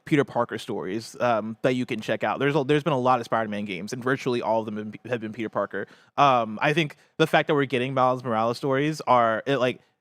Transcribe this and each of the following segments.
Peter Parker stories that you can check out. There's been a lot of Spider-Man games, and virtually all of them have been Peter Parker. I think the fact that we're getting Miles Morales stories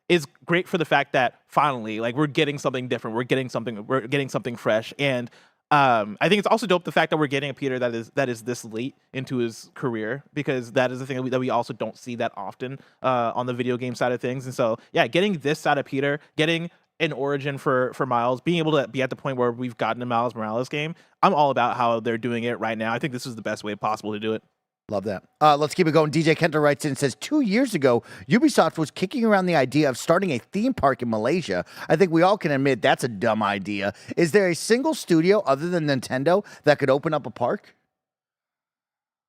is great for the fact that finally, like, we're getting something different. We're getting something fresh, and I think it's also dope the fact that we're getting a Peter that is this late into his career, because that is the thing that we also don't see that often on the video game side of things. And so, yeah, getting this side of Peter, getting an origin for Miles, being able to be at the point where we've gotten a Miles Morales game, I'm all about how they're doing it right now. I think this is the best way possible to do it. Love that. Let's keep it going. DJ Kenter writes in and says, 2 years ago, Ubisoft was kicking around the idea of starting a theme park in Malaysia. I think we all can admit that's a dumb idea. Is there a single studio other than Nintendo that could open up a park?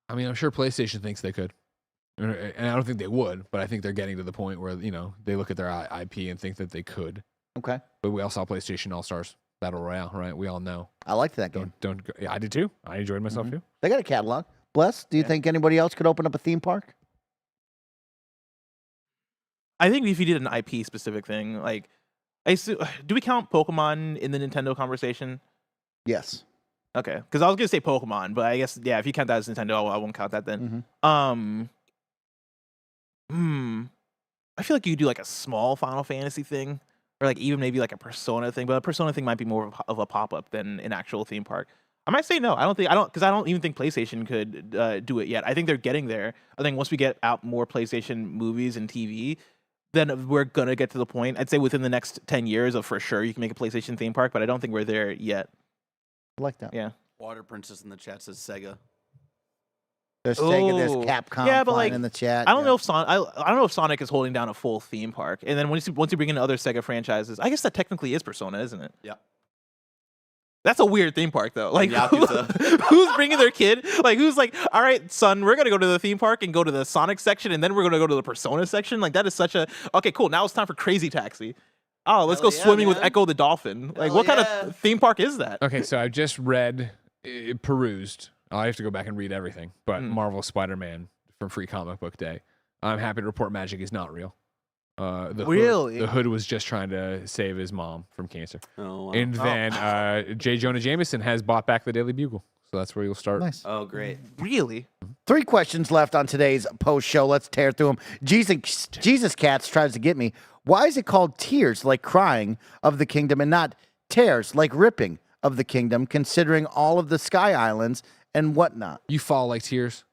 I mean, I'm sure PlayStation thinks they could. And I don't think they would, but I think they're getting to the point where, they look at their IP and think that they could. Okay. But we all saw PlayStation All-Stars Battle Royale, right? We all know. I liked that game. Yeah, I did too. I enjoyed myself too. They got a catalog. Bless, do you think anybody else could open up a theme park? I think if you did an IP specific thing, like, do we count Pokemon in the Nintendo conversation? Yes. Okay, because I was gonna say Pokemon, but I guess if you count that as Nintendo, I won't count that then. I feel like you could do like a small Final Fantasy thing, or like even maybe like a Persona thing, but a Persona thing might be more of a pop up than an actual theme park. I might say no. Because I don't even think PlayStation could do it yet. I think they're getting there. I think once we get out more PlayStation movies and TV, then we're gonna get to the point. I'd say within the next 10 years of for sure you can make a PlayStation theme park, but I don't think we're there yet. I like that. Yeah. Water Princess in the chat says Sega. There's Sega, there's Capcom but like, in the chat. I don't know if I don't know if Sonic is holding down a full theme park. And then once you bring in other Sega franchises, I guess that technically is Persona, isn't it? Yeah. That's a weird theme park, though. Like, who's bringing their kid? Like, who's like, all right, son, we're going to go to the theme park and go to the Sonic section, and then we're going to go to the Persona section? Like, that is such a... Okay, cool. Now it's time for Crazy Taxi. Oh, let's go swimming with Echo the Dolphin. Like, what kind of theme park is that? Okay, so I just perused. I have to go back and read everything. But Marvel Spider-Man from Free Comic Book Day. I'm happy to report magic is not real. The Hood was just trying to save his mom from cancer. Oh, wow. And then J. Jonah Jameson has bought back the Daily Bugle. So that's where you'll start. Nice. Oh, great. Really? 3 questions left on today's post show. Let's tear through them. Jesus Cats tries to get me. Why is it called Tears, like crying of the kingdom, and not tears, like ripping of the kingdom, considering all of the Sky Islands and whatnot? You fall like tears.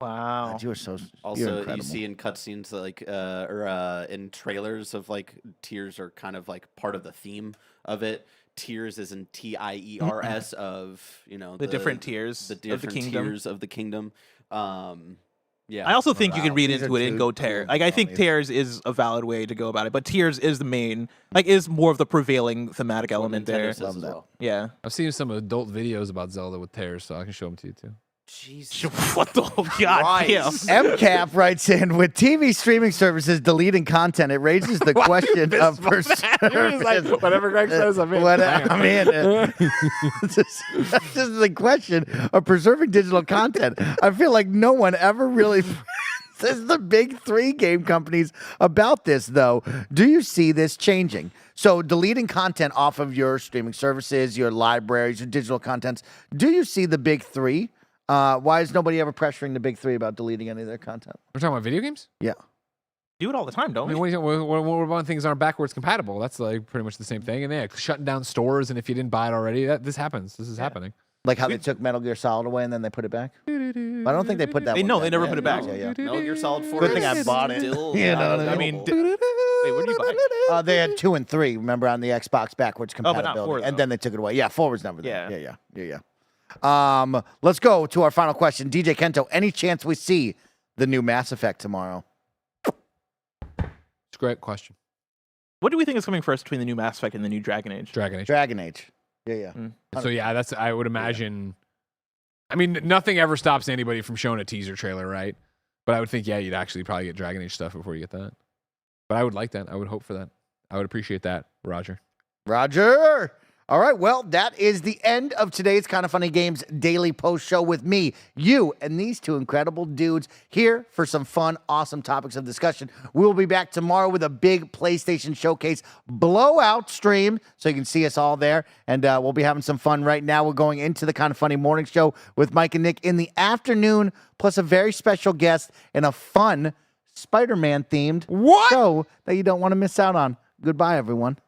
Wow. God, you are so Also, you see in cutscenes like or in trailers of like tears are kind of like part of the theme of it. Tears is in TIERS of the different tiers of the tiers of the kingdom. Yeah. I also think you can read into it and go tear. Like, I think tears is a valid way to go about it, but tears is the main, like, is more of the prevailing thematic element there. Well. Yeah. I've seen some adult videos about Zelda with tears, so I can show them to you too. Jesus. What the God damn. MCAP writes in, with TV streaming services deleting content, it raises the question of like, whatever Greg says, I'm in. I'm in. This is the question of preserving digital content. I feel like no one ever really says the big 3 game companies about this, though. Do you see this changing? So deleting content off of your streaming services, your libraries, your digital contents, do you see the big 3? Why is nobody ever pressuring the big 3 about deleting any of their content? We're talking about video games? Yeah. Do it all the time, don't we? When things aren't backwards compatible, that's like pretty much the same thing. And yeah, shutting down stores, and if you didn't buy it already, this happens. This is happening. Like how they took Metal Gear Solid away and then they put it back? I don't think they put that. They never put it back. Yeah. Metal Gear Solid 4. Good thing I bought it. Still I mean, wait, where did you buy it? they had 2 and 3. Remember on the Xbox backwards compatibility, not 4, and then they took it away. Yeah, 4 was never there. Yeah. Let's go to our final question. DJ Kento, any chance we see the new Mass Effect tomorrow? It's a great question. What do we think is coming first between the new Mass Effect and the new Dragon Age? Dragon Age. Yeah. So yeah, I would imagine. I mean, nothing ever stops anybody from showing a teaser trailer, right? But I would think, you'd actually probably get Dragon Age stuff before you get that. But I would like that. I would hope for that. I would appreciate that, Roger. All right, well, that is the end of today's Kinda Funny Games daily post show with me, you, and these two incredible dudes here for some fun, awesome topics of discussion. We'll be back tomorrow with a big PlayStation Showcase blowout stream, so you can see us all there, and we'll be having some fun right now. We're going into the Kinda Funny morning show with Mike and Nick in the afternoon, plus a very special guest and a fun Spider-Man themed show that you don't want to miss out on. Goodbye, everyone.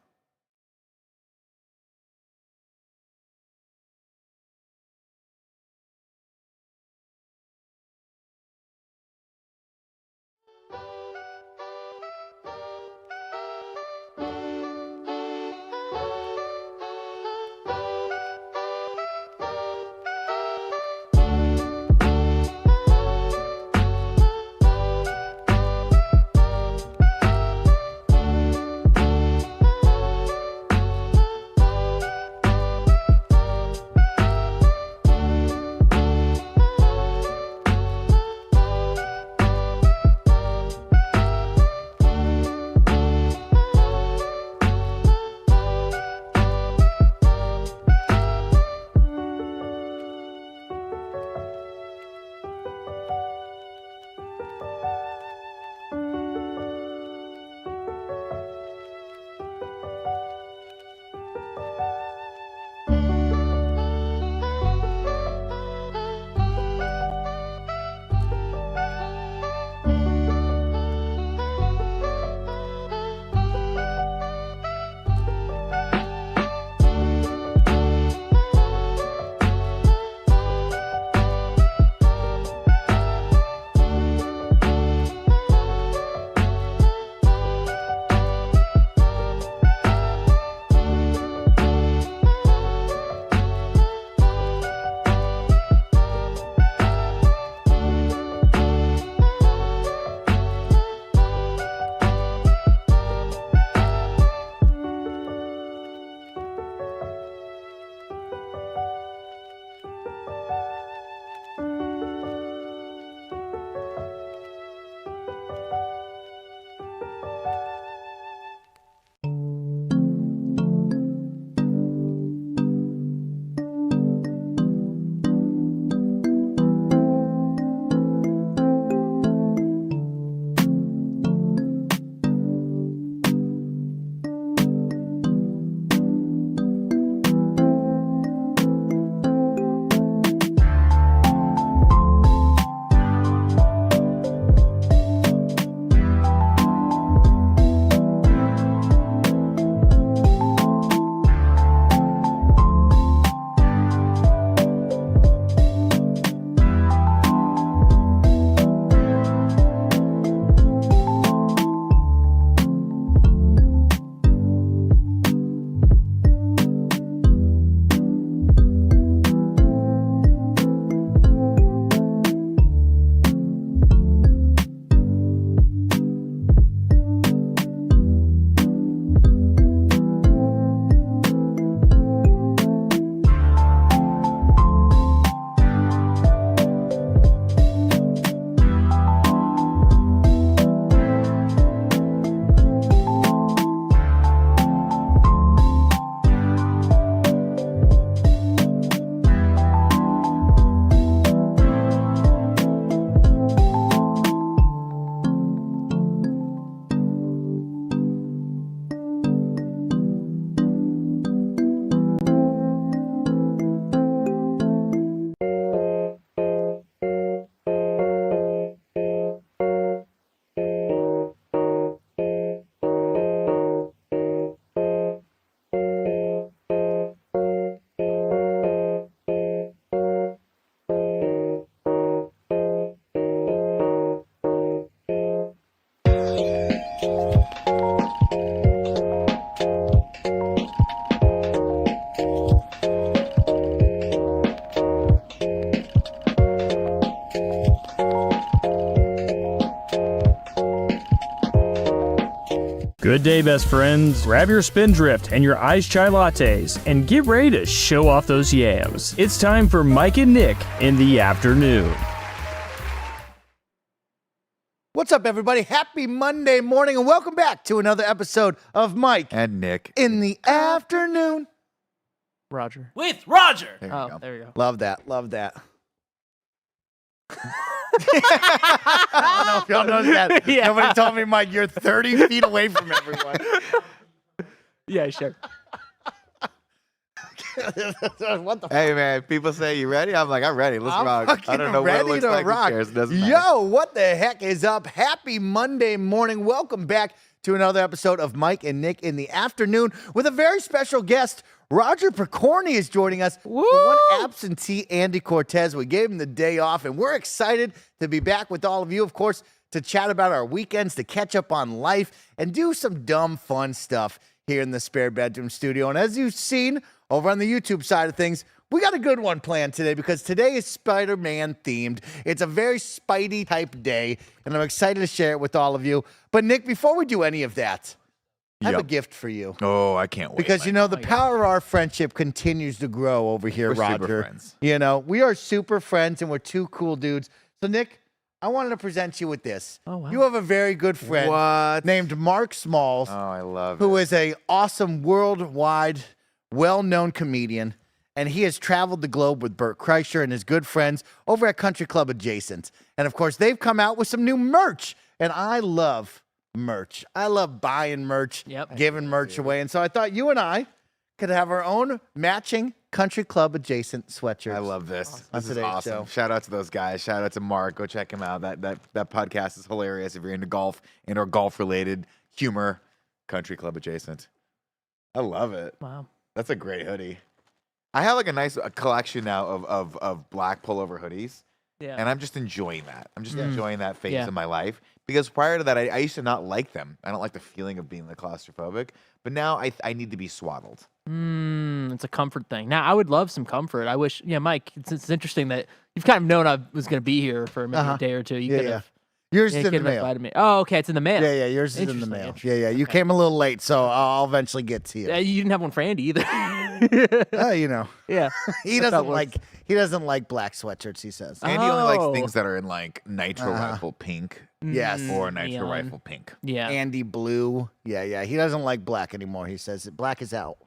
Good day, best friends. Grab your Spindrift and your iced chai lattes and get ready to show off those yams. It's time for Mike and Nick in the afternoon. What's up, everybody? Happy Monday morning, and welcome back to another episode of Mike and Nick in the afternoon. Roger. With Roger. There you Oh, go. there you go. Love that. Love that. I don't know if y'all noticed that. Yeah. Nobody told me, Mike, you're 30 feet away from everyone. Yeah, sure. What the Hey man, people say you ready? I'm like, I'm ready. Let's rock. I don't know what it ready looks to like. Who rock. cares? It doesn't matter. Yo, what the heck is up? Happy Monday morning. Welcome back to another episode of Mike and Nick in the afternoon with a very special guest. Roger Picorni is joining us. For one absentee, Andy Cortez. We gave him the day off, and we're excited to be back with all of you, of course, to chat about our weekends, to catch up on life, and do some dumb, fun stuff here in the spare bedroom studio. And as you've seen over on the YouTube side of things, we got a good one planned today because today is Spider-Man themed. It's a very Spidey type day, and I'm excited to share it with all of you. But Nick, before we do any of that, I have a gift for you. Oh, I can't wait. Because, you know, the power of our friendship continues to grow over here, We're Roger. super friends. You know, we are super friends, and we're two cool dudes. So, Nick, I wanted to present you with this. Oh, wow. You have a very good friend What? named Mark Smalls, Oh, I love who it. is a awesome worldwide, well-known comedian, and he has traveled the globe with Bert Kreischer and his good friends over at Country Club Adjacent. And, of course, they've come out with some new merch, and I love merch. I love buying merch, giving merch away. And so I thought you and I could have our own matching Country Club Adjacent sweatshirts. I love this. On This is today's awesome. show. Shout out to those guys. Shout out to Mark. Go check him out. That podcast is hilarious if you're into golf and or golf related humor. Country Club Adjacent. I love it. Wow. That's a great hoodie. I have like a nice collection now of black pullover hoodies. Yeah. And I'm just enjoying that. I'm just enjoying that phase Yeah. of my life. Because prior to that, I used to not like them. I don't like the feeling of being like claustrophobic. But now I need to be swaddled. It's a comfort thing. Now, I would love some comfort. I wish, Mike, it's interesting that you've kind of known I was going to be here for maybe a day or two. You could have. Yours Yeah, is in the could have mail. invited me. Oh, okay. It's in the mail. Yeah, yours is in the Interesting, mail. interesting. Yeah. You came a little late, so I'll eventually get to you. You didn't have one for Andy either. You know, Yeah. he That doesn't works. like black sweatshirts. He says. Andy only likes Oh. things that are in like nitro rifle pink Yes. or nitro neon. rifle pink. Yeah. Andy Blue. Yeah. He doesn't like black anymore. He says black is out.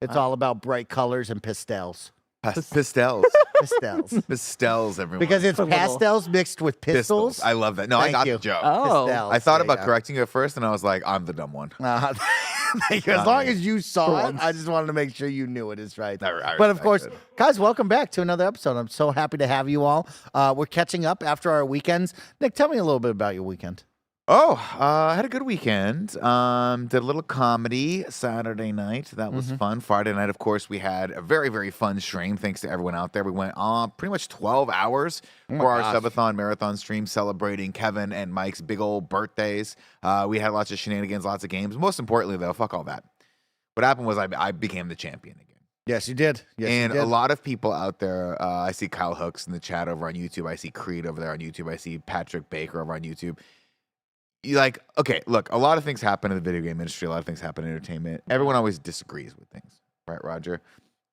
It's all about bright colors and pastels. Pastels. Pastels. Pastels, everyone. Because it's Put a little- pastels mixed with pistols. I love that. No, I Thank got you. the joke. Oh. Pastels. I thought There you about go. correcting you at first, and I was like, I'm the dumb one. Thank you. As Not long me. as you saw it, once. I just wanted to make sure you knew it is right. I But of course, respect it. guys, welcome back to another episode. I'm so happy to have you all. We're catching up after our weekends. Nick, tell me a little bit about your weekend. Oh, I had a good weekend. Did a little comedy Saturday night. That was fun. Friday night, of course, we had a very, very fun stream. Thanks to everyone out there. We went pretty much 12 hours for our subathon marathon stream celebrating Kevin and Mike's big old birthdays. We had lots of shenanigans, lots of games. Most importantly, though, fuck all that. What happened was I became the champion again. Yes, you did. Yes, And you did. a lot of people out there, I see Kyle Hooks in the chat over on YouTube. I see Creed over there on YouTube. I see Patrick Baker over on YouTube. You like, okay, look, a lot of things happen in the video game industry. A lot of things happen in entertainment. Everyone always disagrees with things, right, Roger?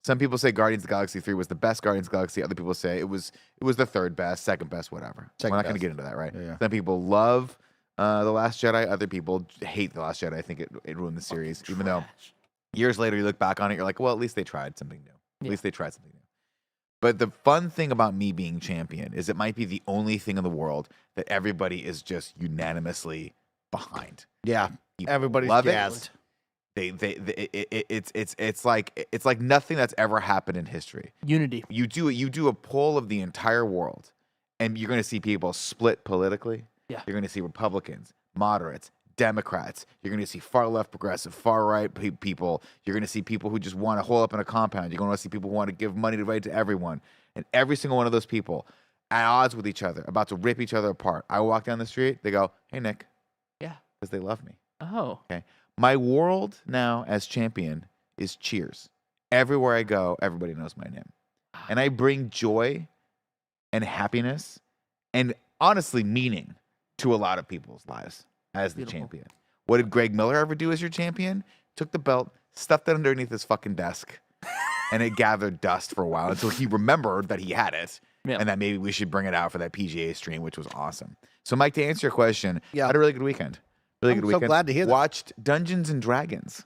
Some people say Guardians of the Galaxy 3 was the best Guardians of the Galaxy. Other people say it was the third best, second best, whatever. Second We're not going to best. get into that, right? Yeah. Some people love The Last Jedi. Other people hate The Last Jedi. I think it ruined the series, even though years later you look back on it, you're like, well, at least they tried something new. At least they tried something new. But the fun thing about me being champion is it might be the only thing in the world that everybody is just unanimously behind. Yeah, People everybody's love jazzed. It's like nothing that's ever happened in history. Unity. You do a poll of the entire world, and you're going to see people split politically. Yeah. You're going to see Republicans, moderates, Democrats. You're going to see far left, progressive, far right people. You're going to see people who just want to hole up in a compound. You're going to see people who want to give money to everyone. And every single one of those people at odds with each other, about to rip each other apart. I walk down the street, they go, "Hey, Nick." Yeah. Because they love me. Oh. Okay. My world now as champion is cheers. Everywhere I go, everybody knows my name. And I bring joy and happiness and honestly meaning to a lot of people's lives as the Beautiful. champion. What did Greg Miller ever do as your champion? Took the belt, stuffed it underneath his fucking desk, and it gathered dust for a while until he remembered that he had it. Yeah. And that maybe we should bring it out for that PGA stream, which was awesome. So, Mike, to answer your question, Yeah. I had a really good weekend. Really I'm good so weekend. glad to hear that. Watched Dungeons and Dragons.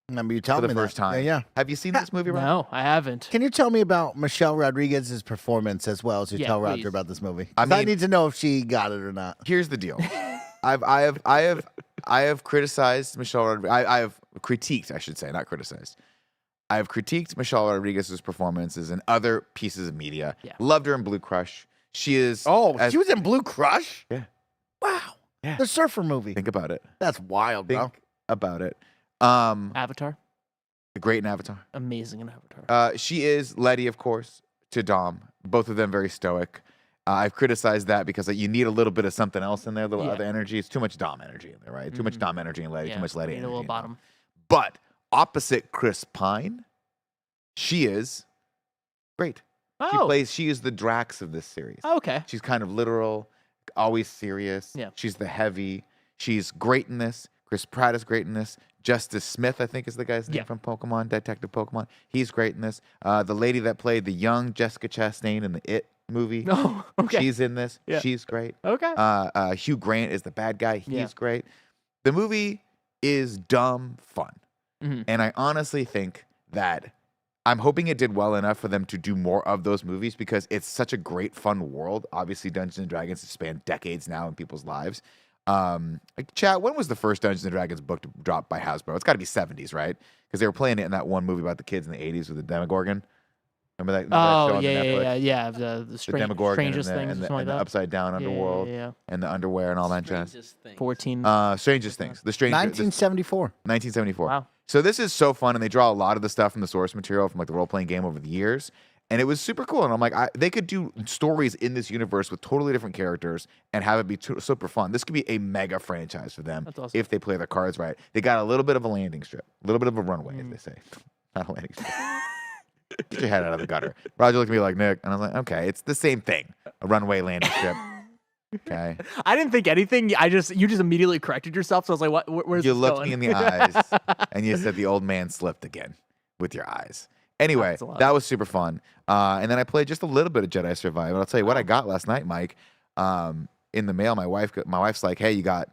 Remember you for telling the me first that. time. Yeah. Have you seen this movie, Ryan? No, I haven't. Can you tell me about Michelle Rodriguez's performance as well as you tell Roger please. about this movie? I 'Cause I mean- need to know if she got it or not. Here's the deal. I have criticized Michelle Rodriguez. I have critiqued, I should say, not criticized. I have critiqued Michelle Rodriguez's performances in other pieces of media. Yeah. Loved her in Blue Crush. She is. She was in Blue Crush? Yeah. Wow. Yeah. The surfer movie. Think about it. That's wild, bro. Think about it. Avatar, The Great in Avatar. amazing in Avatar. She is Letty, of course, to Dom. Both of them very stoic. I've criticized that because you need a little bit of something else in there, a little other energy. It's too much Dom energy in there, right? Too much Dom energy in Letty, too much Letty need energy. a little in bottom. Dom. But opposite Chris Pine, she is great. She is the Drax of this series. Oh, okay. She's kind of literal, always serious. Yeah. She's the heavy. She's great in this. Chris Pratt is great in this. Justice Smith, I think, is the guy's name from Pokemon, Detective Pokemon. He's great in this. The lady that played the young Jessica Chastain in the It movie. Oh, okay. She's in this. Yeah. She's great. Okay. Hugh Grant is the bad guy. He's Yeah. great. The movie is dumb fun. Mm-hmm. And I honestly think that I'm hoping it did well enough for them to do more of those movies because it's such a great, fun world. Obviously, Dungeons and Dragons has spanned decades now in people's lives. Chat, when was the first Dungeons and Dragons book to drop by Hasbro? It's got to be 70s, right? Because they were playing it in that one movie about the kids in the 80s with the Demogorgon. Remember that? Oh, show on Netflix? yeah. The Demogorgon Strangest Things, and or the, something and the like that. upside down underworld yeah. and the underwear and all that jazz. 14. Strangest Things. The Stranger 1974. 1974. Wow. So this is so fun, and they draw a lot of the stuff from the source material from like the role playing game over the years, and it was super cool. And I'm like, they could do stories in this universe with totally different characters and have it be super fun. This could be a mega franchise for them That's awesome. if they play their cards right. They got a little bit of a landing strip, a little bit of a runway, as they say, not a landing strip. Get your head out of the gutter. Roger looked at me like, Nick, and I was like, okay, it's the same thing, a runway landing strip. Okay. I didn't think anything. You just immediately corrected yourself. So I was like, what? Where's You this looked going? me in the eyes and you said the old man slipped again with your eyes. Anyway, That's a lot. that was super fun. And then I played just a little bit of Jedi Survivor. I'll tell you what I got last night, Mike. In the mail, my wife's like, hey, you got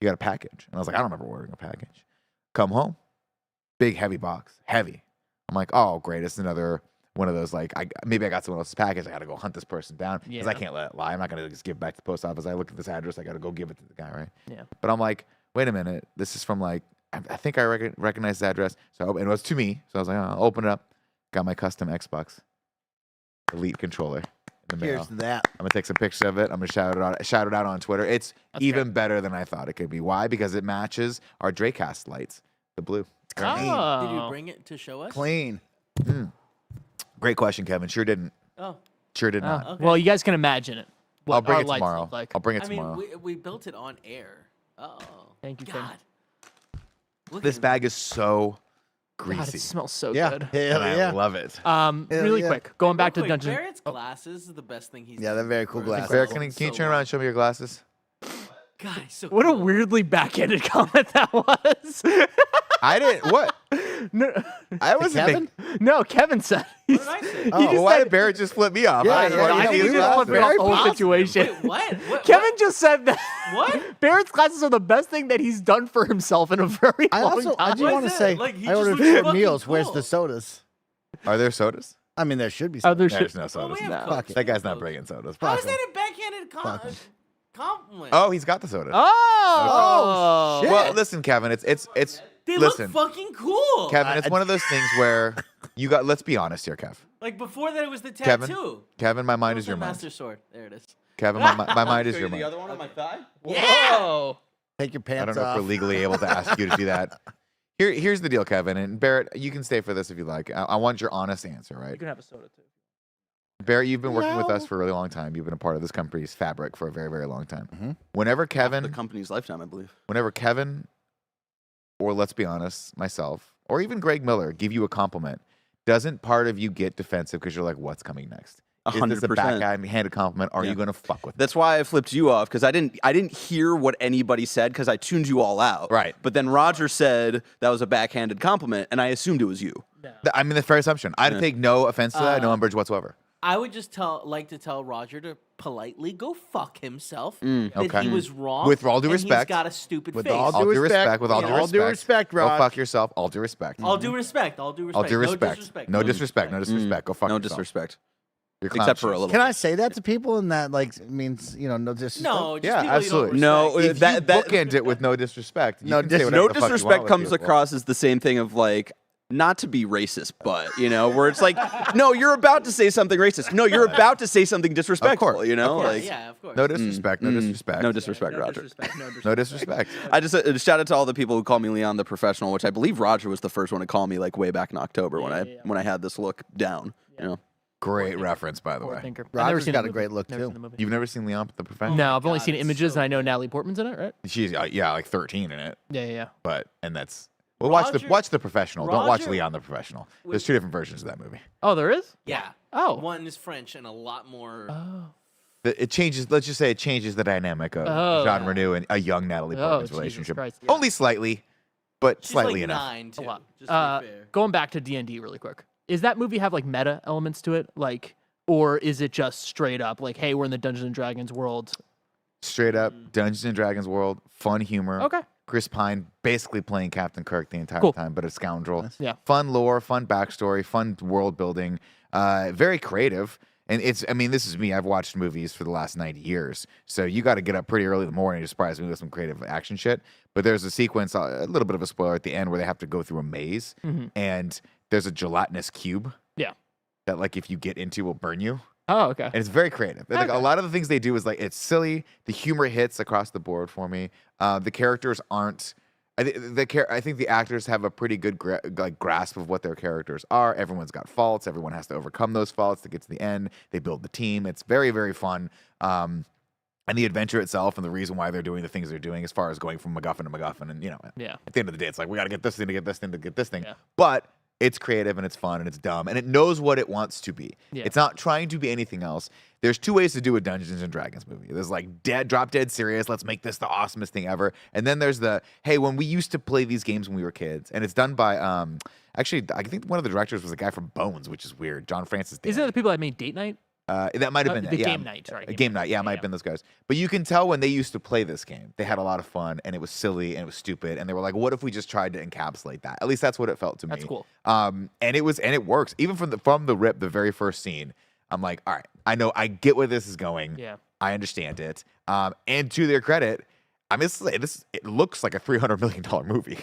a package. And I was like, I don't remember ordering a package. Come home. Big heavy box. Heavy. I'm like, oh great, it's another one of those like maybe I got someone else's package. I got to go hunt this person down because I can't let it lie. I'm not gonna just give it back to the post office. I look at this address. I got to go give it to the guy, right? Yeah. But I'm like, wait a minute. This is from like I think I recognize the address. So and it was to me. So I was like, I'll open it up. Got my custom Xbox Elite controller in the mail. Here's that. I'm gonna take some pictures of it. I'm gonna shout it out on Twitter. It's even better than I thought it could be. Why? Because it matches our Dracast lights, the blue. Oh. Did you bring it to show us? Clean. Great question, Kevin. Sure didn't. Oh, Sure did not. okay. Well, you guys can imagine it. What I'll bring our it lights tomorrow. look like. I'll bring it I tomorrow. mean, we built it on air. Oh, Thank you, Tim. God. Look This at bag is so God, greasy. it smells so Yeah. good. Hell and I yeah. love it. Really yeah. quick, going back to Real quick, Dungeon. Barrett's glasses is the best thing he's Yeah, done they're very cool for glasses. Barrett, himself can you in turn so around and show me your glasses? long. God, he's so What a cool. weirdly backhanded comment that was. I didn't. What? no, I wasn't. Kevin? no, Kevin said. What did I say? Oh, well, why did Barrett just flip me off? Yeah, I, yeah, wanted to yeah, I see think his he just flipped glasses. off the whole Very situation. Wait, what? Kevin just said that What? Barrett's glasses are the best thing that he's done for himself in a very I long also I time. do Why want to is say that? Like, he I just ordered looks for fucking meals. Where's cool. the sodas? Are there sodas? I mean, there should be. Oh, Sodas. there There's should. no Well, sodas. we have No. Coke. That guy's not Coke. bringing sodas. How Fuck is him. that a backhanded Fuck him. compliment? Oh, he's got the soda. Oh, shit. Well, listen, Kevin. It's. They Listen, look fucking cool. Kevin. It's one of those things where you got. Let's be honest here, Kev. Like before that, it was the Kevin? tattoo. Kevin, my mind Where's is your the mind. Master Sword. There it is. Kevin, my mind is your mind. one on my thigh? Whoa. Take your pants I don't know off. if we're legally able to ask you to do that. Here's the deal, Kevin and Barrett. You can stay for this if you like. I want your honest answer, right? You can have a soda too. Barrett, you've been working with No. us for a really long time. You've been a part of this company's fabric for a very, very long time. Mhm. Whenever The Kevin, company's lifetime, I believe. or let's be honest, myself, or even Greg Miller give you a compliment, doesn't part of you get defensive because you're like, what's coming next? Is this a 100%. backhanded compliment? Are Yeah. you going to fuck with it? That's why I flipped you off because I didn't hear what anybody said because I tuned you all out. Right. But then Roger said that was a backhanded compliment, and I assumed it was you. I mean, the fair assumption. I take no offense to that, no umbrage whatsoever. I would just like to tell Roger to politely go fuck himself. That okay. he was wrong. With all due and respect. He's got a stupid With face. all All due due respect. With all with due all respect. due respect, Go Raj. fuck yourself. All due respect. All due respect. All due respect. All due respect. No disrespect. No disrespect. No disrespect. Go fuck No yourself. disrespect. You're clown Except for a shoes. little. Can I say that to people and that like means no disrespect? No, just Yeah, people absolutely. You don't respect. No, If you bookend it with no disrespect, you No can say dis- whatever no the fuck you want disrespect with comes people. across as the same thing of like, not to be racist, but where it's like, no, you're about to say something racist. No, you're about to say something disrespectful. course, Yeah, like yeah, of course. No disrespect. No disrespect. no disrespect, no Roger. disrespect. No disrespect. No disrespect. I just shout out to all the people who call me Leon the Professional, which I believe Roger was the first one to call me like way back in October when I had this look down. Great reference, by the Poor way. thinker. I've never Roger's seen got the a great movie. look Never too. seen the movie. You've never seen Leon the Professional? No, I've only God, seen it's images, so and I know Natalie Portman's in it, right? She's like 13 in it, Yeah. but that's. Well, watch Roger- the Professional. Don't watch Roger- Leon the Professional. There's two different versions of that movie. Oh, there is. Yeah. Oh. One is French and a lot more. Oh. It changes. Let's just say it changes the dynamic of Oh. Jean Reno and a young Natalie Oh, Portman's Jesus relationship. Christ. Only slightly, but She's slightly like enough. 9 too. A lot. Just to be fair. Going back to D&D really quick. Is that movie have like meta elements to it, or is it just straight up like, hey, we're in the Dungeons and Dragons world? Straight up Dungeons and Dragons world, fun humor. Okay. Chris Pine basically playing Captain Kirk the entire Cool. time, but a scoundrel. Yeah. Fun lore, fun backstory, fun world building. Very creative. And this is me. I've watched movies for the last 90 years. So you got to get up pretty early in the morning to surprise me with some creative action shit. But there's a sequence, a little bit of a spoiler at the end, where they have to go through a maze. And there's a gelatinous cube. Yeah. That, like, if you get into, will burn you. Oh, okay. And it's very creative. Like, a lot of the things they do is, like, it's silly. The humor hits across the board for me. The characters aren't... I think the actors have a pretty good grasp of what their characters are. Everyone's got faults. Everyone has to overcome those faults to get to the end. They build the team. It's very, very fun. And the adventure itself and the reason why they're doing the things they're doing as far as going from MacGuffin to MacGuffin. And, Yeah. at the end of the day, it's like, we got to get this thing to get this thing to get this thing. Yeah. But it's creative and it's fun and it's dumb and it knows what it wants to be. Yeah. It's not trying to be anything else. There's two ways to do a Dungeons and Dragons movie. There's like drop dead serious, let's make this the awesomest thing ever. And then there's the, hey, when we used to play these games when we were kids. And it's done by, actually, I think one of the directors was a guy from Bones, which is weird. John Francis Daley. Isn't it the people that made Date Night? That might have been the yeah. Game Night, sorry. Game Night. Yeah, it might have been those guys. But you can tell when they used to play this game, they had a lot of fun and it was silly and it was stupid. And they were like, what if we just tried to encapsulate that? At least that's what it felt to me. That's cool. And it works. Even from the rip, the very first scene, I'm like, all right, I get where this is going. Yeah. I understand it. And to their credit, I mean, it looks like a $300 million movie.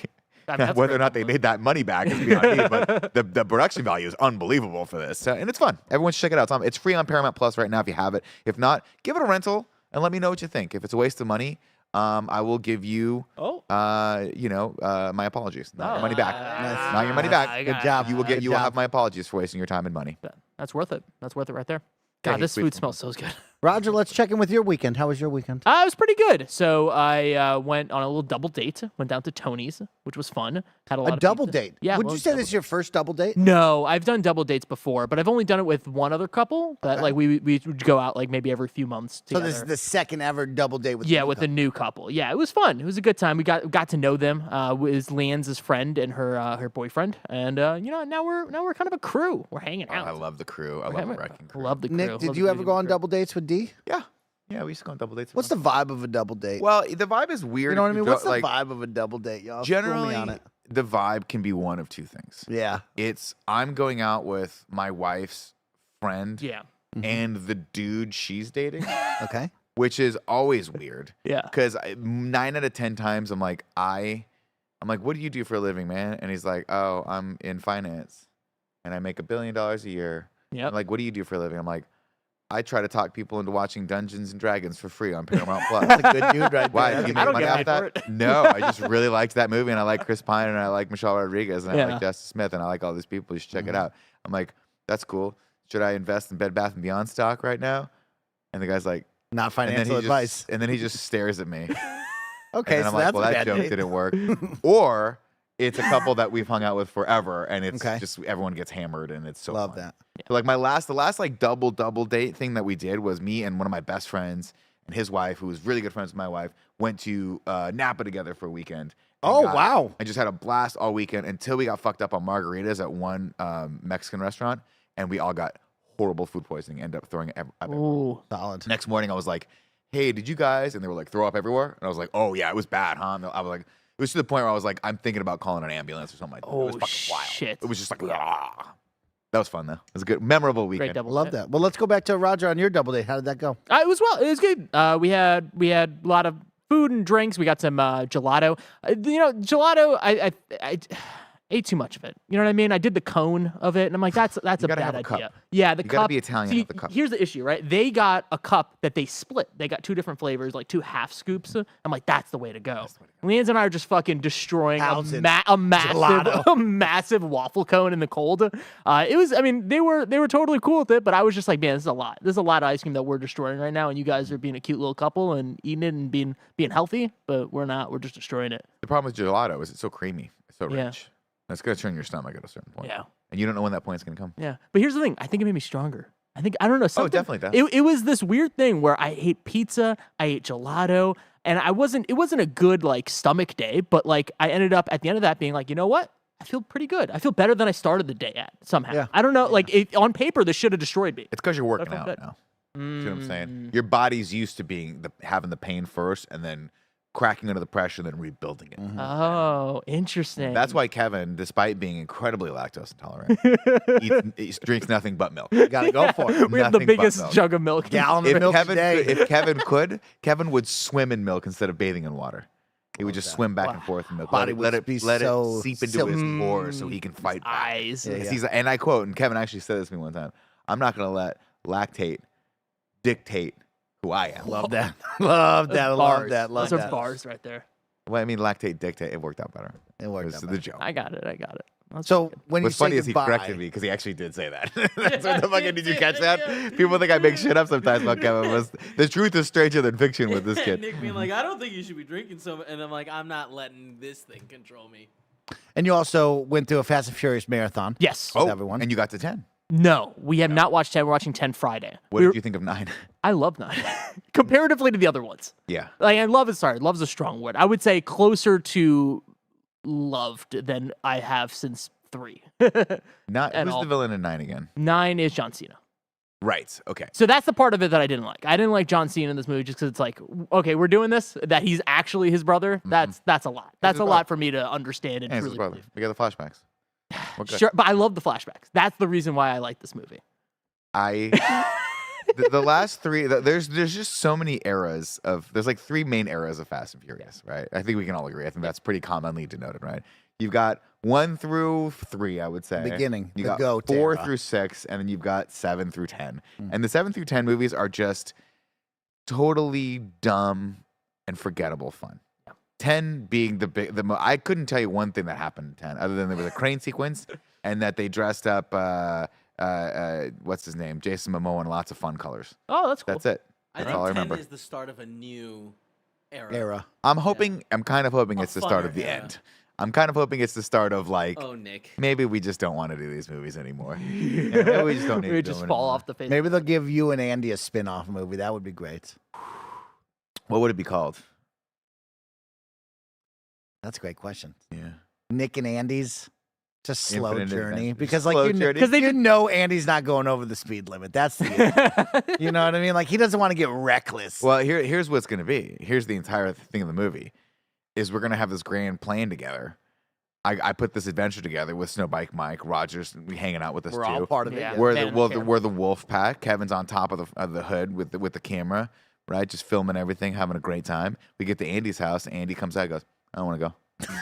That's Whether or great. not they made that money back is beyond me, but the production value is unbelievable for this. And it's fun. Everyone should check it out. It's free on Paramount Plus right now if you have it. If not, give it a rental and let me know what you think. If it's a waste of money, I will give you, my apologies. Not your money back. Not your money back. Good job. You will Good have job. my apologies for wasting your time and money. That's worth it. That's worth it right there. God, Hey, this sweet food smell. smells so good. Roger, let's check in with your weekend. How was your weekend? It was pretty good. So I went on a little double date. Went down to Tony's, which was fun. Had a lot A of double pizza. date. Yeah. Would well, you say double this is your first double date? No, I've done double dates before, but I've only done it with one other couple that like we would go out like maybe every few months So together. this is the second ever double date with with the new couple. Yeah, it was fun. It was a good time. We got to know them. With Leanne's friend and her boyfriend, and now we're kind of a crew. We're hanging Oh, out. I love the crew. I love the wrecking crew. Love the crew. Nick, Love did the you ever crew. go on double dates with D? Yeah, we used to go on double dates. What's the vibe of a double date? Well, the vibe is weird. You know what I if mean? go- What's the like, vibe of a double date, y'all? School me Generally, on it. the vibe can be one of two things. Yeah. It's I'm going out with my wife's friend Yeah. and the dude she's dating, Okay. which is always weird. Yeah. Because 9 out of 10 times I'm like, what do you do for a living, man? And he's like, oh, I'm in finance and I make $1 billion a year. Yep. I'm like, what do you do for a living? I'm like, I try to talk people into watching Dungeons and Dragons for free on Paramount Plus. That's a good dude right Why? there. Do you I make don't money get off paid that? for No, I just really liked that movie, and I like Chris Pine, and I like Michelle Rodriguez, and I Yeah. like Justice Smith, and I like all these people. You should check it out. I'm like, that's cool. Should I invest in Bed Bath & Beyond stock right now? And the guy's like, Not and then financial advice. and then he just stares at me. Okay, and then so I'm like, that's well, a that bad joke date. didn't work. Or it's a couple that we've hung out with forever, and it's Okay. just everyone gets hammered, and it's so Love fun. that. So like the last like double date thing that we did was me and one of my best friends and his wife, who was really good friends with my wife, went to Napa together for a weekend. and Oh, wow. And just had a blast all weekend until we got fucked up on margaritas at one Mexican restaurant, and we all got horrible food poisoning. End up throwing up everywhere. Ooh. Solid. Next morning, I was like, "Hey, did you guys?" And they were like, "Throw up everywhere." And I was like, "Oh yeah, it was bad, huh?" And I was like, it was to the point where I was like, "I'm thinking about calling an ambulance or something like that." It was fucking wild. Shit. It was just like, "Ah." That was fun though. It was a good, memorable weekend. Great double. Love date. that. Well, let's go back to Roger on your double date. How did that go? It was good. We had a lot of food and drinks. We got some gelato. Gelato. I ate too much of it. You know what I mean? I did the cone of it, and I'm like, that's a gotta bad have a idea. cup. Yeah, the You cup. gotta be Italian See, with the cup. here's the issue, right? They got a cup that they split. They got 2 different flavors, like 2 half scoops. I'm like, that's the way to go. Leanne and I are just fucking destroying Thousands. a massive Gelato. a massive waffle cone in the cold. It was. I mean, they were totally cool with it, but I was just like, man, this is a lot. There's a lot of ice cream that we're destroying right now, and you guys are being a cute little couple and eating it and being healthy, but we're not. We're just destroying it. The problem with gelato is it's so creamy, it's so Yeah. rich. It's gonna turn your stomach at a certain point. Yeah. And you don't know when that point's gonna come. Yeah, but here's the thing. I think it made me stronger. I don't know. Something, definitely does. It was this weird thing where I ate pizza, I ate gelato, and it wasn't a good like stomach day, but like I ended up at the end of that being like, you know what? I feel pretty good. I feel better than I started the day at somehow. Yeah. I don't know. Like on paper, this should have destroyed me. It's because you're working felt out good. now. See what I'm saying? Mm. Your body's used to having the pain first, and then cracking under the pressure, and then rebuilding it. Oh, interesting. That's why Kevin, despite being incredibly lactose intolerant, drinks nothing but milk. You gotta go for it. we have the nothing but biggest milk. jug of milk. Gallon of milk a day. If Kevin would swim in milk instead of bathing in water. He would just swim back and forth in milk. Body let would be it so seep into silky. his pores so he can fight back. Eyes. Yeah, Because yeah. he's and I quote, and Kevin actually said this to me one time, "I'm not going to let lactate dictate who I am." Love that. Love that. Love Bars. that. Love Those that. are bars right there. Well, I mean, lactate dictate. It worked out better. It worked was out the joke. I got it. That's So when What's you say funny is he goodbye, corrected me because he actually did say that. That's what the fucking did you catch that? People think I make shit up sometimes about Kevin. The truth is stranger than fiction with this kid. Nick being like, I don't think you should be drinking so, and I'm like, I'm not letting this thing control me. and you also went through a Fast and Furious marathon. Yes. with everyone. And you got to 10. No, we have not watched 10. We're watching 10 Friday. What did you think of 9? I love 9 comparatively to the other ones. Yeah. Like I love it. Sorry, love's a strong word. I would say closer to loved than I have since 3. Not At who's all. the villain in 9 again? 9 is John Cena. Right. Okay. So that's the part of it that I didn't like. I didn't like John Cena in this movie just because it's like, okay, we're doing this. That he's actually his brother. That's a lot. That's his a brother. lot for me to understand and And his truly brother. believe. We got the flashbacks. We're good. Sure, but I love the flashbacks. That's the reason why I like this movie. The last 3 there's just so many eras of there's like 3 main eras of Fast and Furious, right? I think we can all agree. I think that's pretty commonly denoted, right? You've got 1 through 3, I would say. Beginning, You the got GOAT 4 era. through 6, and then you've got 7 through 10. And the 7 through 10 movies are just totally dumb and forgettable fun. 10 being I couldn't tell you one thing that happened in 10 other than there was a crane sequence and that they dressed up what's his name? Jason Momoa in lots of fun colors. Oh, that's cool. That's it. I That's think all I 10 remember. is the start of a new era. Era. I'm kind of hoping A it's the start of funner the era. end. I'm kind of hoping it's the start of like Oh, Nick. maybe we just don't want to do these movies anymore. Yeah, maybe we just don't need We to would do just them fall anymore. off the face. Maybe they'll give you and Andy a spin-off movie. That would be great. What would it be called? That's a great question. Yeah. Nick and Andy's just slow Infinite journey Adventure. because Slow like journey. because they know Andy's not going over the speed limit. That's the you know what I mean. Like he doesn't want to get reckless. Well, here's what's going to be. Here's the entire thing of the movie is we're going to have this grand plan together. I put this adventure together with Snowbike Mike, Rogers hanging out with us We're too. all part of it. Yeah. Yeah. We're Man the in the camera. we're the wolf pack. Kevin's on top of the hood with the camera, right? Just filming everything, having a great time. We get to Andy's house. Andy comes out and goes, I don't want to go.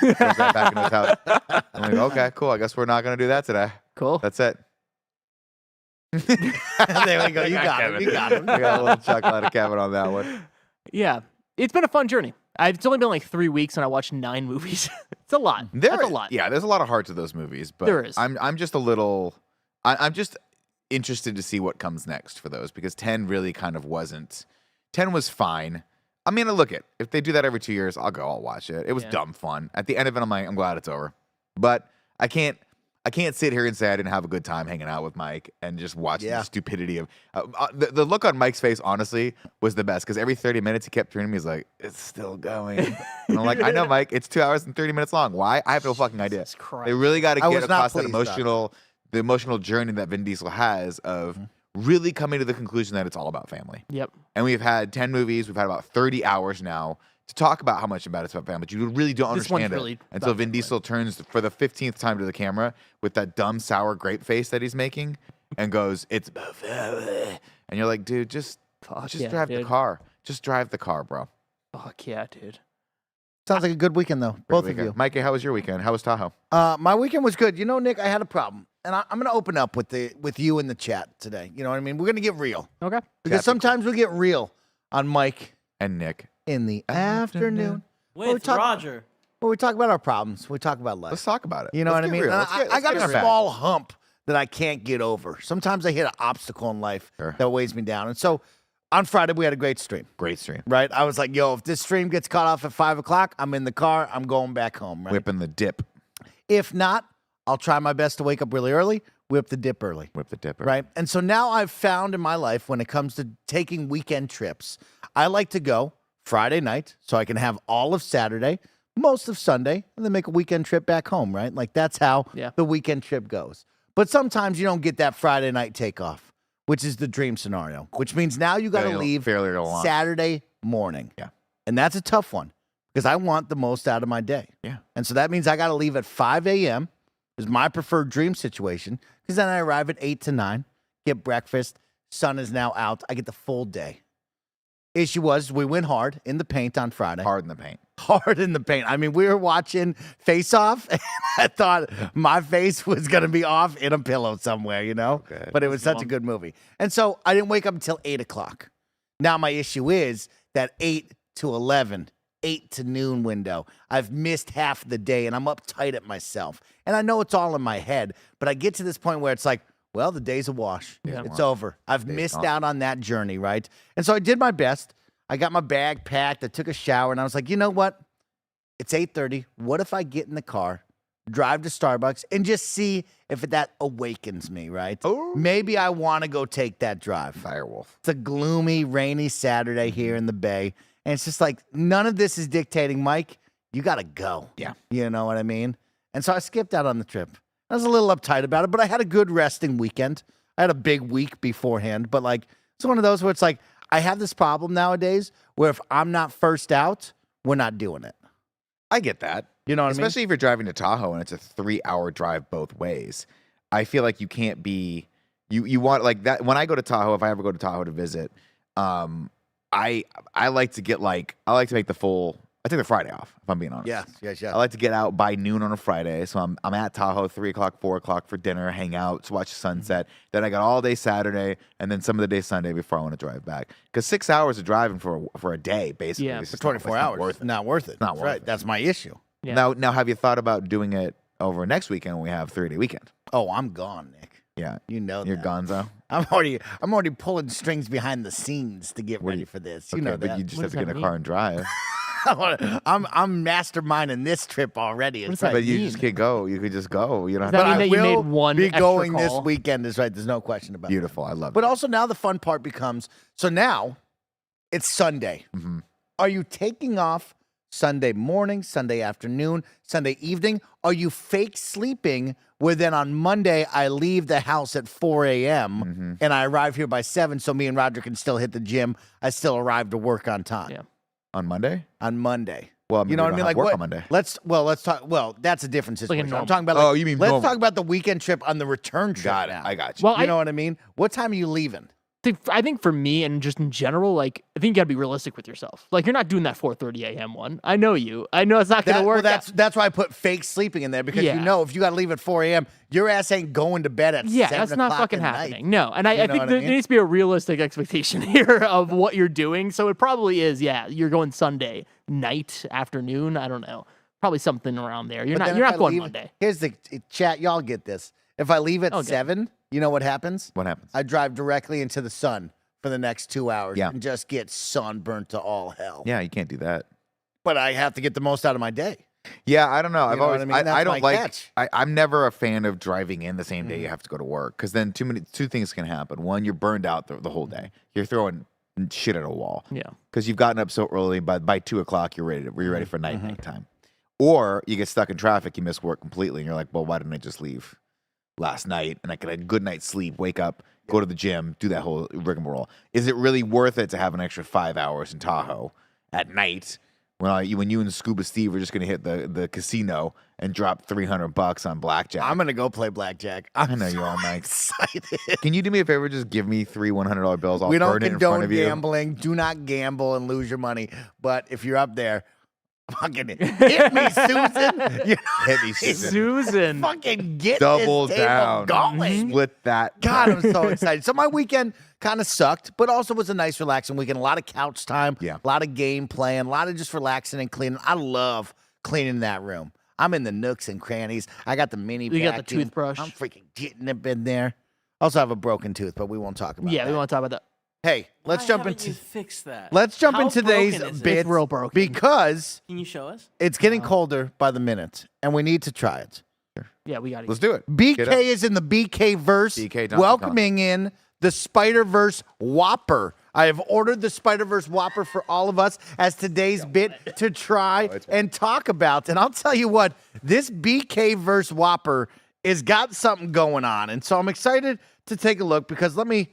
Goes right back in his house. I'm like, okay, cool. I guess we're not going to do that today. Cool. That's it. There we go. You got him. You got him. I got a little chuckle out of Kevin on that one. Yeah. It's been a fun journey. It's only been like 3 weeks and I watched 9 movies. It's a lot. That's a lot. Yeah, there's a lot of heart to those movies, but There is. I'm just a little. I'm just interested to see what comes next for those because 10 really kind of wasn't. 10 was fine. I mean, look it. If they do that every 2 years, I'll watch it. It was Yeah. dumb fun. At the end of it, I'm glad it's over. But I can't sit here and say I didn't have a good time hanging out with Mike and just watching Yeah. the stupidity of the look on Mike's face. Honestly, was the best because every 30 minutes he kept turning to me. He's like, "It's still going." And I'm like, "I know, Mike. It's 2 hours and 30 minutes long. Why? I have no fucking idea." Jesus Christ. They really got to I get was not across that pleased, the emotional journey that Vin Diesel has of really coming to the conclusion that it's all about family. Yep. And we've had 10 movies. We've had about 30 hours now to talk about how much about it's about family. But you really don't This one's understand really it until about Vin family. Diesel turns for the 15th time to the camera with that dumb sour grape face that he's making and goes, "It's about family." And you're like, dude, just yeah, drive the dude. car. Just drive the car, bro. Fuck yeah, dude. Sounds like a good weekend, though. Great Both weekend. of you. Mikey, how was your weekend? How was Tahoe? My weekend was good. You know, Nick, I had a problem. And I'm going to open up with you in the chat today. You know what I mean? We're going to get real. Okay. Because Chat's sometimes we get real on Mike And Nick. in the afternoon. With Roger. Well, we talk about our problems. We talk about life. Let's talk about it. You know Let's what I get mean? real. And Let's get- I let's got get a in our bag. small hump that I can't get over. Sometimes I hit an obstacle in life Sure. that weighs me down. And so on Friday, we had a great stream, Great stream. right? I was like, yo, if this stream gets cut off at 5 o'clock, I'm in the car. I'm going back home, right? Whipping the dip. If not, I'll try my best to wake up really early, whip the dip early. Whip the dip. Right. And so now I've found in my life when it comes to taking weekend trips, I like to go Friday night so I can have all of Saturday, most of Sunday, and then make a weekend trip back home, right? Like that's how Yeah. the weekend trip goes. But sometimes you don't get that Friday night takeoff, which is the dream scenario, which means now you got to leave fairly long. Saturday morning. Yeah. And that's a tough one because I want the most out of my day. Yeah. And so that means I got to leave at 5 a.m. is my preferred dream situation because then I arrive at 8 to 9, get breakfast, sun is now out, I get the full day. Issue was we went hard in the paint on Friday. Hard in the paint. Hard in the paint. I mean, we were watching Face Off, and I thought my face was going to be off in a pillow somewhere, you know? Okay. But it was such a good movie. And so I didn't wake up until 8 o'clock. Now my issue is that 8 to 11, 8 to noon window. I've missed half the day, and I'm uptight at myself. And I know it's all in my head, but I get to this point where it's like, well, the day's a wash. Yeah. It's over. I've Day's missed gone. out on that journey, right? And so I did my best. I got my bag packed. I took a shower, and I was like, you know what? It's 8:30. What if I get in the car, drive to Starbucks, and just see if that awakens me, right? Oh. Maybe I want to go take that drive. Firewolf. It's a gloomy, rainy Saturday here in the Bay. And it's just like, none of this is dictating, Mike, you got to go. Yeah. You know what I mean? And so I skipped out on the trip. I was a little uptight about it, but I had a good resting weekend. I had a big week beforehand, but like, it's one of those where it's like, I have this problem nowadays where if I'm not first out, we're not doing it. I get that. You know what I mean? Especially if you're driving to Tahoe and it's a 3-hour drive both ways. I feel like you can't be you want like that when I go to Tahoe, if I ever go to Tahoe to visit, I like to get like I like to make I take the Friday off, if I'm being honest. Yes. I like to get out by noon on a Friday. So I'm at Tahoe 3 o'clock, 4 o'clock for dinner, hang out, to watch the sunset. Then I got all day Saturday and then some of the day Sunday before I want to drive back. Because 6 hours of driving for a day, basically. Yeah, is For just not- 24 it's not hours. worth it. Not worth it. Not That's worth right. it. That's my issue. Yeah. Now, have you thought about doing it over next weekend when we have 3-day weekend? Oh, I'm gone, Nick. Yeah. You know You're that. gonzo. I'm already pulling strings behind the scenes to get ready for this. You know but that. you just What have to does get in that a car mean? and drive. I'm masterminding this trip already. What It's does that But you mean? just can't go. You could just go. You don't Does have that to. mean I that you will made one be extra going this call? weekend is right. There's no question about Beautiful. I love But it. also now the fun part becomes, so now it's Sunday. Mhm. Are you taking off Sunday morning, Sunday afternoon, Sunday evening? Are you fake sleeping where then on Monday I leave the house at 4 a.m. Mm-hmm. and I arrive here by 7 so me and Roger can still hit the gym. I still arrive to work on time Yeah. On Monday? on Monday. Well, I mean, You know we what I don't mean? have Like work what? on Monday. Let's talk. Well, that's a different like a situation. I'm normal- talking about. Oh, you mean let's normal. talk about the weekend trip on the return trip. Got it. now. I got you. Well, You know what I mean? What time are you leaving? I think for me and just in general, like I think you got to be realistic with yourself. Like you're not doing that 4:30 a.m. one. I know you. I know it's not going to work. That's why I put fake sleeping in there because Yeah. you know if you got to leave at 4 a.m., your ass ain't going to bed at 7 that's not o'clock fucking at night. happening. No, and I You know think what I there mean? needs to be a realistic expectation here of what you're doing. So it probably is. Yeah, you're going Sunday night, afternoon. I don't know. Probably something around there. You're But then not if I going leave- Monday. Here's the chat. Y'all get this. If I leave at Okay. 7, you know what happens? What happens? I drive directly into the sun for the next 2 hours Yeah. and just get sunburnt to all hell. Yeah, you can't do that. But I have to get the most out of my day. Yeah, I don't know. You I've know always what I mean? That's I don't my like catch. I'm never a fan of driving in the same day you have to go to work because then two things can happen. One, you're burned out the whole day. You're throwing shit at a wall Yeah. because you've gotten up so early. By 2 o'clock, you're ready for night time. Or you get stuck in traffic, you miss work completely, and you're like, well, why didn't I just leave last night and I could have a good night's sleep, wake up, go to the gym, do that whole rigmarole. Is it really worth it to have an extra 5 hours in Tahoe at night when you and Scuba Steve are just going to hit the casino and drop $300 on blackjack? I'm gonna go play blackjack. I know you all, Mike. Excited. Can you do me a favor? Just give me 3 $100 bills. I'll We don't burn it in front condone of you. gambling. Do not gamble and lose your money. But if you're up there, fucking hit me, Susan. You know, Hit me, Susan. Susan. fucking get Double this table down. going. Split that. God, I'm so excited. So my weekend kind of sucked, but also was a nice, relaxing weekend. A lot of couch time, Yeah. a lot of game playing, a lot of just relaxing and cleaning. I love cleaning that room. I'm in the nooks and crannies. I got the mini You got the vacuum. toothbrush. I'm freaking getting it in there. Also have a broken tooth, but we won't talk about Yeah, that. we want to talk about that. Hey, let's Why jump haven't you into fix that. let's jump How into today's broken is it? bits It's real broken. because Can you show us? it's getting colder by the minute, and we need to try it. Yeah, we got Let's it. do it. Get up. BK is in the BK verse, BK Donkey welcoming in the Spider-Verse Whopper. I have ordered the Spider-Verse Whopper for all of us as today's bit to try and talk about. And I'll tell you what, this BK verse Whopper has got something going on. And so I'm excited to take a look because let me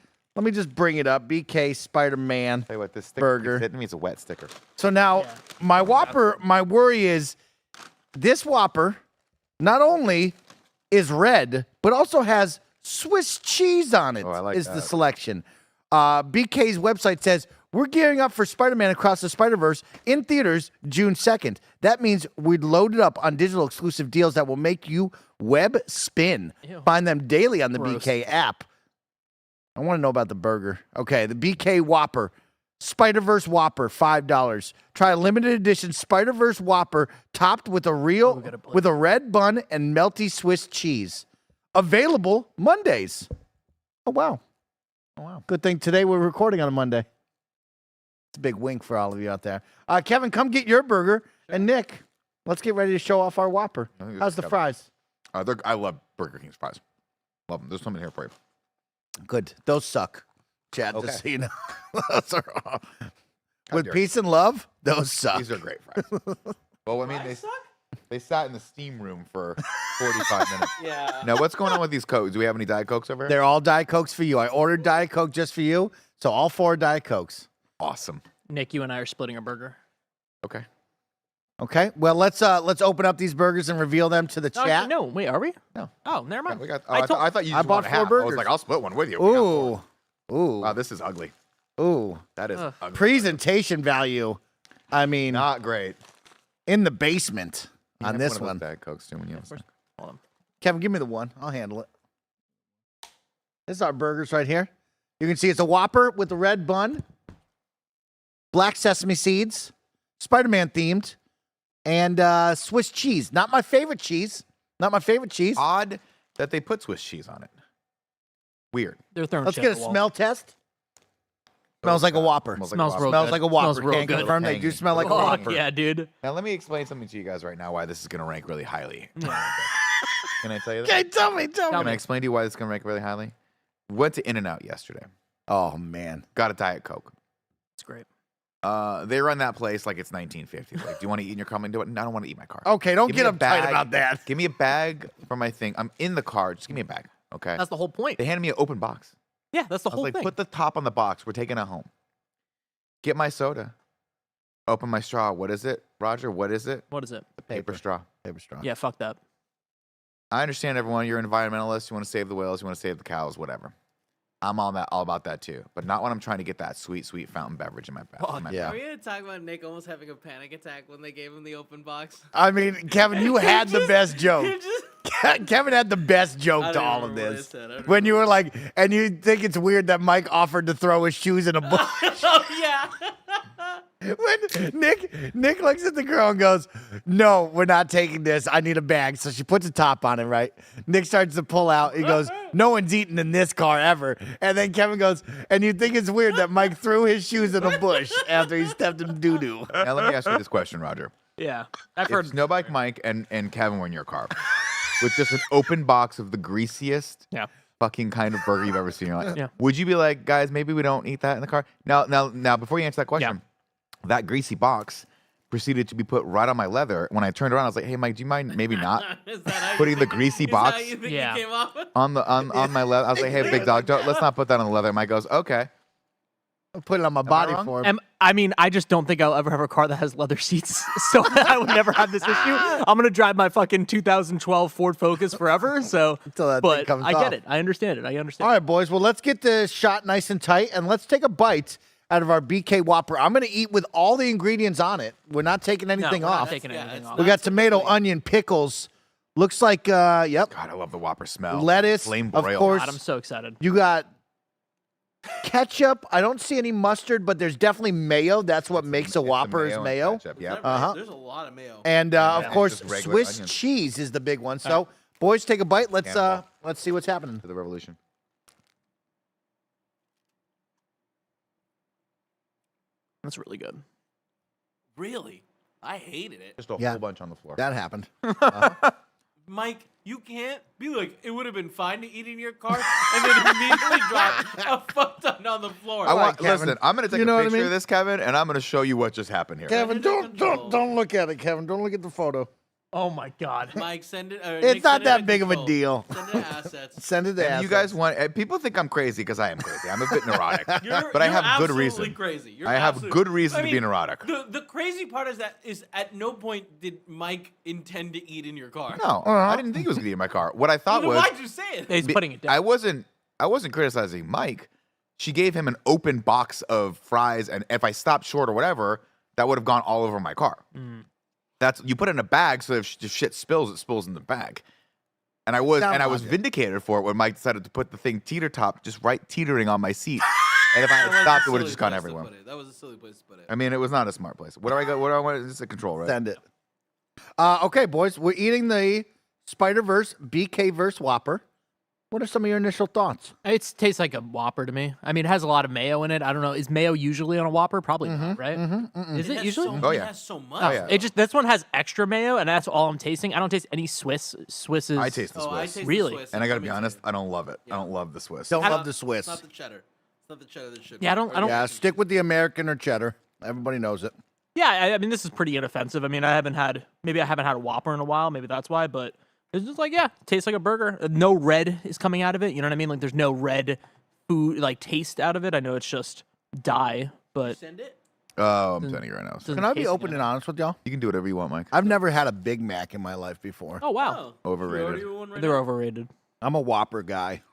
just bring it up. BK Spider-Man. Tell you what, this sticker Burger. hitting me is a wet sticker. So now my Whopper, my worry is this Whopper not only is red, but also has Swiss cheese on it. Oh, I like is the that. selection. BK's website says, we're gearing up for Spider-Man Across the Spider-Verse in theaters June 2nd. That means we'd load it up on digital exclusive deals that will make you web spin. Find them daily on the BK app. I want to know about the burger. Okay, the BK Whopper. Spider-Verse Whopper, $5. Try a limited edition Spider-Verse Whopper topped with a red bun and melty Swiss cheese. Available Mondays. Oh, wow. Oh, wow. Good thing today we're recording on a Monday. It's a big wink for all of you out there. Kevin, come get your burger. And Nick, let's get ready to show off our Whopper. I think this How's is the Kevin. fries? I love Burger King's fries. Love them. There's something here for you. Good. Those suck, Chad, Okay. just so you know. Those are all. With dare peace and love, those suck. These are great fries. Well, I mean, they sat in the steam room for 45 minutes. Yeah. Now, what's going on with these Cokes? Do we have any Diet Cokes over here? They're all Diet Cokes for you. I ordered Diet Coke just for you, so all 4 Diet Cokes. Awesome. Nick, you and I are splitting a burger. Okay. Okay. Well, let's open up these burgers and reveal them to the chat. No, wait, are we? No. Oh, never Yeah, mind. we got, I told- I thought you I just bought wanted 4 half. I was burgers. like, I'll split one with you. We got Ooh. four. Ooh. Wow, this is ugly. Ooh. That is Ugh. ugly. Presentation value. I mean, Not great. in the basement You on have this one. Of one. those Diet Cokes too when you have Hold on. Kevin, give me the one. I'll handle it. This is our burgers right here. You can see it's a Whopper with a red bun, black sesame seeds, Spider-Man themed, and Swiss cheese. Not my favorite cheese. Not my favorite cheese. Odd that they put Swiss cheese on it. Weird. They're throwing Let's shit get at a the wall. smell test. Smells like a Whopper. Smells Smells like a real Whopper. Smells like a Whopper. Smells real Can't good. confirm they do smell like a Oh, Whopper. yeah, dude. Now, let me explain something to you guys right now why this is going to rank really highly. Can I tell you that? Okay, tell me. Can I explain to you why this is going to rank really highly? Went to In-N-Out yesterday. Oh, man. Got a Diet Coke. It's great. They run that place like it's 1950. Like, do you want to eat in your car? Do it. No, I don't want to eat in my car. Okay, don't Give get me a uptight bag. about that. Give me a bag for my thing. I'm in the car. Just give me a bag, okay? That's the whole point. They handed me an open box. Yeah, that's the I was whole like, thing. put the top on the box. We're taking it home. Get my soda. Open my straw. What is it, Roger? What is it? What is it? Paper straw. Paper straw. Yeah, fuck that. I understand everyone. You're environmentalists. You want to save the whales. You want to save the cows. Whatever. I'm all about that too. But not when I'm trying to get that sweet, sweet fountain beverage in my bag. yeah. Are we gonna talk about Nick almost having a panic attack when they gave him the open box? I mean, Kevin, you had the best joke. Kevin had the best I joke don't to all of remember what I this. said. I don't When you were like, and you think it's weird that Mike offered to throw his shoes in a bush. Oh yeah. When Nick looks at the girl and goes, "No, we're not taking this. I need a bag." So she puts a top on it, right? Nick starts to pull out. He goes, "No one's eating in this car ever." And then Kevin goes, "And you think it's weird that Mike threw his shoes in a bush after he stepped in doo doo?" Now let me ask you this question, Roger. Yeah. I've If heard. Snowbike Mike and Kevin were in your car with just an open box of the greasiest Yeah. fucking kind of burger you've ever seen in your life, Yeah. would you be like, guys, maybe we don't eat that in the car? Now, before you answer that question, that greasy box proceeded to be put right on my leather. When I turned around, I was like, "Hey, Mike, do you mind maybe not Is that how you putting the think- greasy is that box how you think Yeah. it came off? on my leather?" I was like, "Hey, big dog, let's not put that on the leather." Mike goes, "Okay." I'll put it on my I body wrong? for him. I mean, I just don't think I'll ever have a car that has leather seats, so I would never have this issue. I'm gonna drive my fucking 2012 Ford Focus forever. So, Until that thing but comes I off. get it. I understand it. I understand. All right, boys. Well, let's get the shot nice and tight, and let's take a bite out of our BK Whopper. I'm going to eat with all the ingredients on it. We're not taking anything we're not off. taking anything off. We got tomato, onion, pickles. Looks like, yep, God, I love the Whopper smell. lettuce, flame of broiled. course. God, I'm so excited. You got ketchup. I don't see any mustard, but there's definitely mayo. That's what makes a It's the Whopper is and mayo. ketchup, yep. Uh-huh. There's a lot of mayo. And of and course, just regular Swiss onion. cheese is the big one. So, boys, take a bite. Let's Cannonball. see what's happening. For the revolution. That's really good. Really? I hated it. Just a Yeah. whole bunch on the floor. That happened. Mike, you can't be like, it would have been fine to eat in your car and then immediately drop a fuck ton on the floor. I want. Kevin. Listen, I'm going to take You know a what I picture mean? of this, Kevin, and I'm going to show you what just happened here. Kevin, Under control. don't look at it, Kevin. Don't look at the photo. Oh my God. Mike, send it. It's Nick, not send it that to big of a control. deal. Send it to assets. Send it to And you guys want people think I'm crazy because I am crazy. I'm a bit neurotic, but I You're have good absolutely reason. Crazy. You're I have absolutely- good reason I to be mean, neurotic. The crazy part is that at no point did Mike intend to eat in your car. No, I didn't think he was going to eat in my car. What I thought Then was why'd you say it? He's putting it down. I wasn't criticizing Mike. She gave him an open box of fries, and if I stopped short or whatever, that would have gone all over my car. That's you put it in a bag, so if shit spills, it spills in the bag. And I was Sounds was logic. vindicated for it when Mike decided to put the thing teeter top just right teetering on my seat. And if I That was had a stopped, it silly would have just gone place to everywhere. put it. That was a silly place to put it. I mean, it was not a smart place. What do I got? What do I want? It's a control, right? Send it. Okay, boys, we're eating the Spider-Verse BK-verse Whopper. What are some of your initial thoughts? It tastes like a Whopper to me. I mean, it has a lot of mayo in it. I don't know. Is mayo usually on a Whopper? Probably not, right? Is It it has usually? So, Oh, it yeah. has so much. Oh, yeah. It just this one has extra mayo, and that's all I'm tasting. I don't taste any Swiss. Swiss is. I taste the Oh, I Swiss, taste Really? the Swiss. and I gotta Me be honest, too. I don't love it. Yeah. I don't love the Swiss. Don't It's love not- the Swiss. It's not the cheddar. It's not the cheddar that should. Yeah, I don't- Yeah, stick with the American or cheddar. Everybody knows it. Yeah, I mean, this is pretty inoffensive. I mean, I haven't had a Whopper in a while. Maybe that's why, but it's just like, yeah, tastes like a burger. No red is coming out of it. You know what I mean? Like, there's no red food, like, taste out of it. I know it's just dye, but Send it. Oh, I'm sending you right now. doesn't Can I be taste open good. and honest with y'all? You can do whatever you want, Mike. I've never had a Big Mac in my life before. Oh, wow. Oh, Overrated. you order you one right They're now? overrated. I'm a Whopper guy.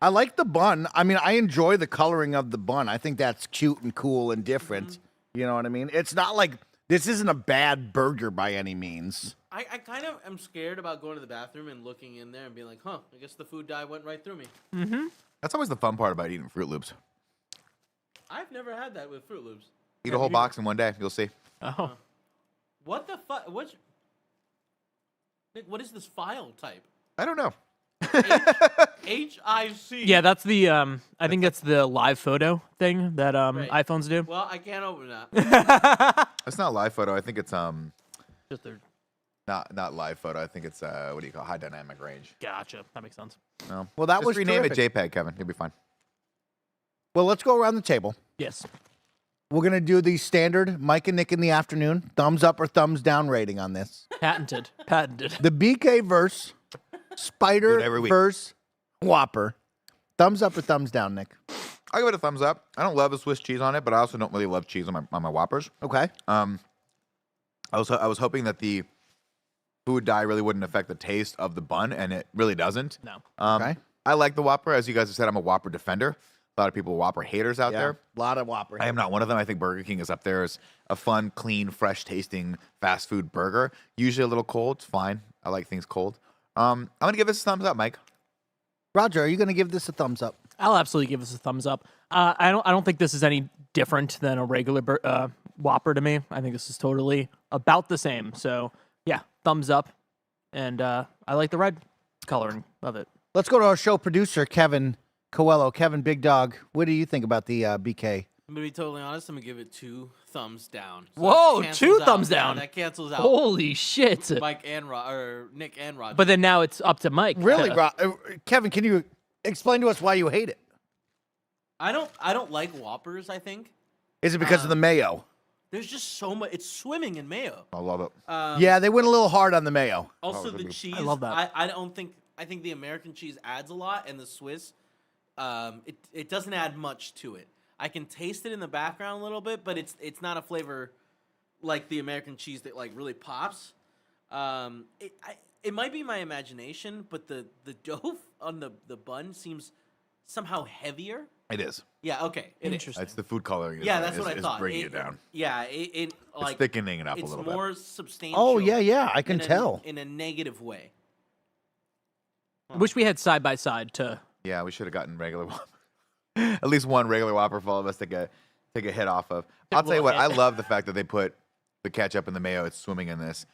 I like the bun. I mean, I enjoy the coloring of the bun. I think that's cute and cool and different. You know what I mean? It's not like this isn't a bad burger by any means. I kind of am scared about going to the bathroom and looking in there and being like, huh, I guess the food dye went right through me. That's always the fun part about eating Fruit Loops. I've never had that with Fruit Loops. Eat a whole box in one day. You'll see. Oh. What the fuck? Nick, what is this file type? I don't know. HIC. Yeah, that's the, I think that's the live photo thing that Right. iPhones do. Well, I can't open that. It's not live photo. I think it's Just their, not live photo. I think it's what do you call it? High dynamic range. gotcha. That makes sense. No. Well, that Just was rename terrific. it JPEG, Kevin. You'll be fine. Well, let's go around the table. Yes. We're going to do the standard Mike and Nick in the afternoon. Thumbs up or thumbs down rating on this. Patented. Patented. The BK verse every week. Spider-Verse Whopper. Thumbs up or thumbs down, Nick? I'll give it a thumbs up. I don't love the Swiss cheese on it, but I also don't really love cheese on my Whoppers. Okay. I was hoping that the food dye really wouldn't affect the taste of the bun, and it really doesn't. No. Okay. I like the Whopper. As you guys have said, I'm a Whopper defender. A lot of people are Whopper haters out there. A lot of Whopper. I am not one of them. I think Burger King is up there as a fun, clean, fresh tasting fast food burger. Usually a little cold. It's fine. I like things cold. I'm going to give this a thumbs up, Mike. Roger, are you going to give this a thumbs up? I'll absolutely give this a thumbs up. I don't think this is any different than a regular Whopper to me. I think this is totally about the same. So yeah, thumbs up. And I like the red coloring of it. Let's go to our show producer, Kevin Coelho. Kevin, Big Dog, what do you think about the BK? I'm gonna be totally honest. I'm gonna give it 2 thumbs down. So Whoa, that 2 cancels out. thumbs Yeah, down. that cancels out. Holy shit. Mike and or Nick and Roger. But then now it's up to Mike. Really, Kevin, can you explain to us why you hate it? I don't like Whoppers. I think Is it because of the mayo? There's just so much. It's swimming in mayo. I love it. Yeah, they went a little hard on the mayo. Also, the cheese. I love that. I think the American cheese adds a lot, and the Swiss, it doesn't add much to it. I can taste it in the background a little bit, but it's not a flavor like the American cheese that like really pops. It might be my imagination, but the dough on the bun seems somehow heavier. It is. Yeah. Okay. Interesting. It's the food coloring. Yeah, that's what I thought. Bringing it down. Yeah. It like It's thickening it up a it's little bit. more substantial. Oh, yeah, I can tell. in a negative way. Wish we had side by side to. Yeah, we should have gotten regular Whopper. At least one regular Whopper for all of us to take a hit off of. I'll tell you what, I love the fact that they put the ketchup and the mayo. It's swimming in this,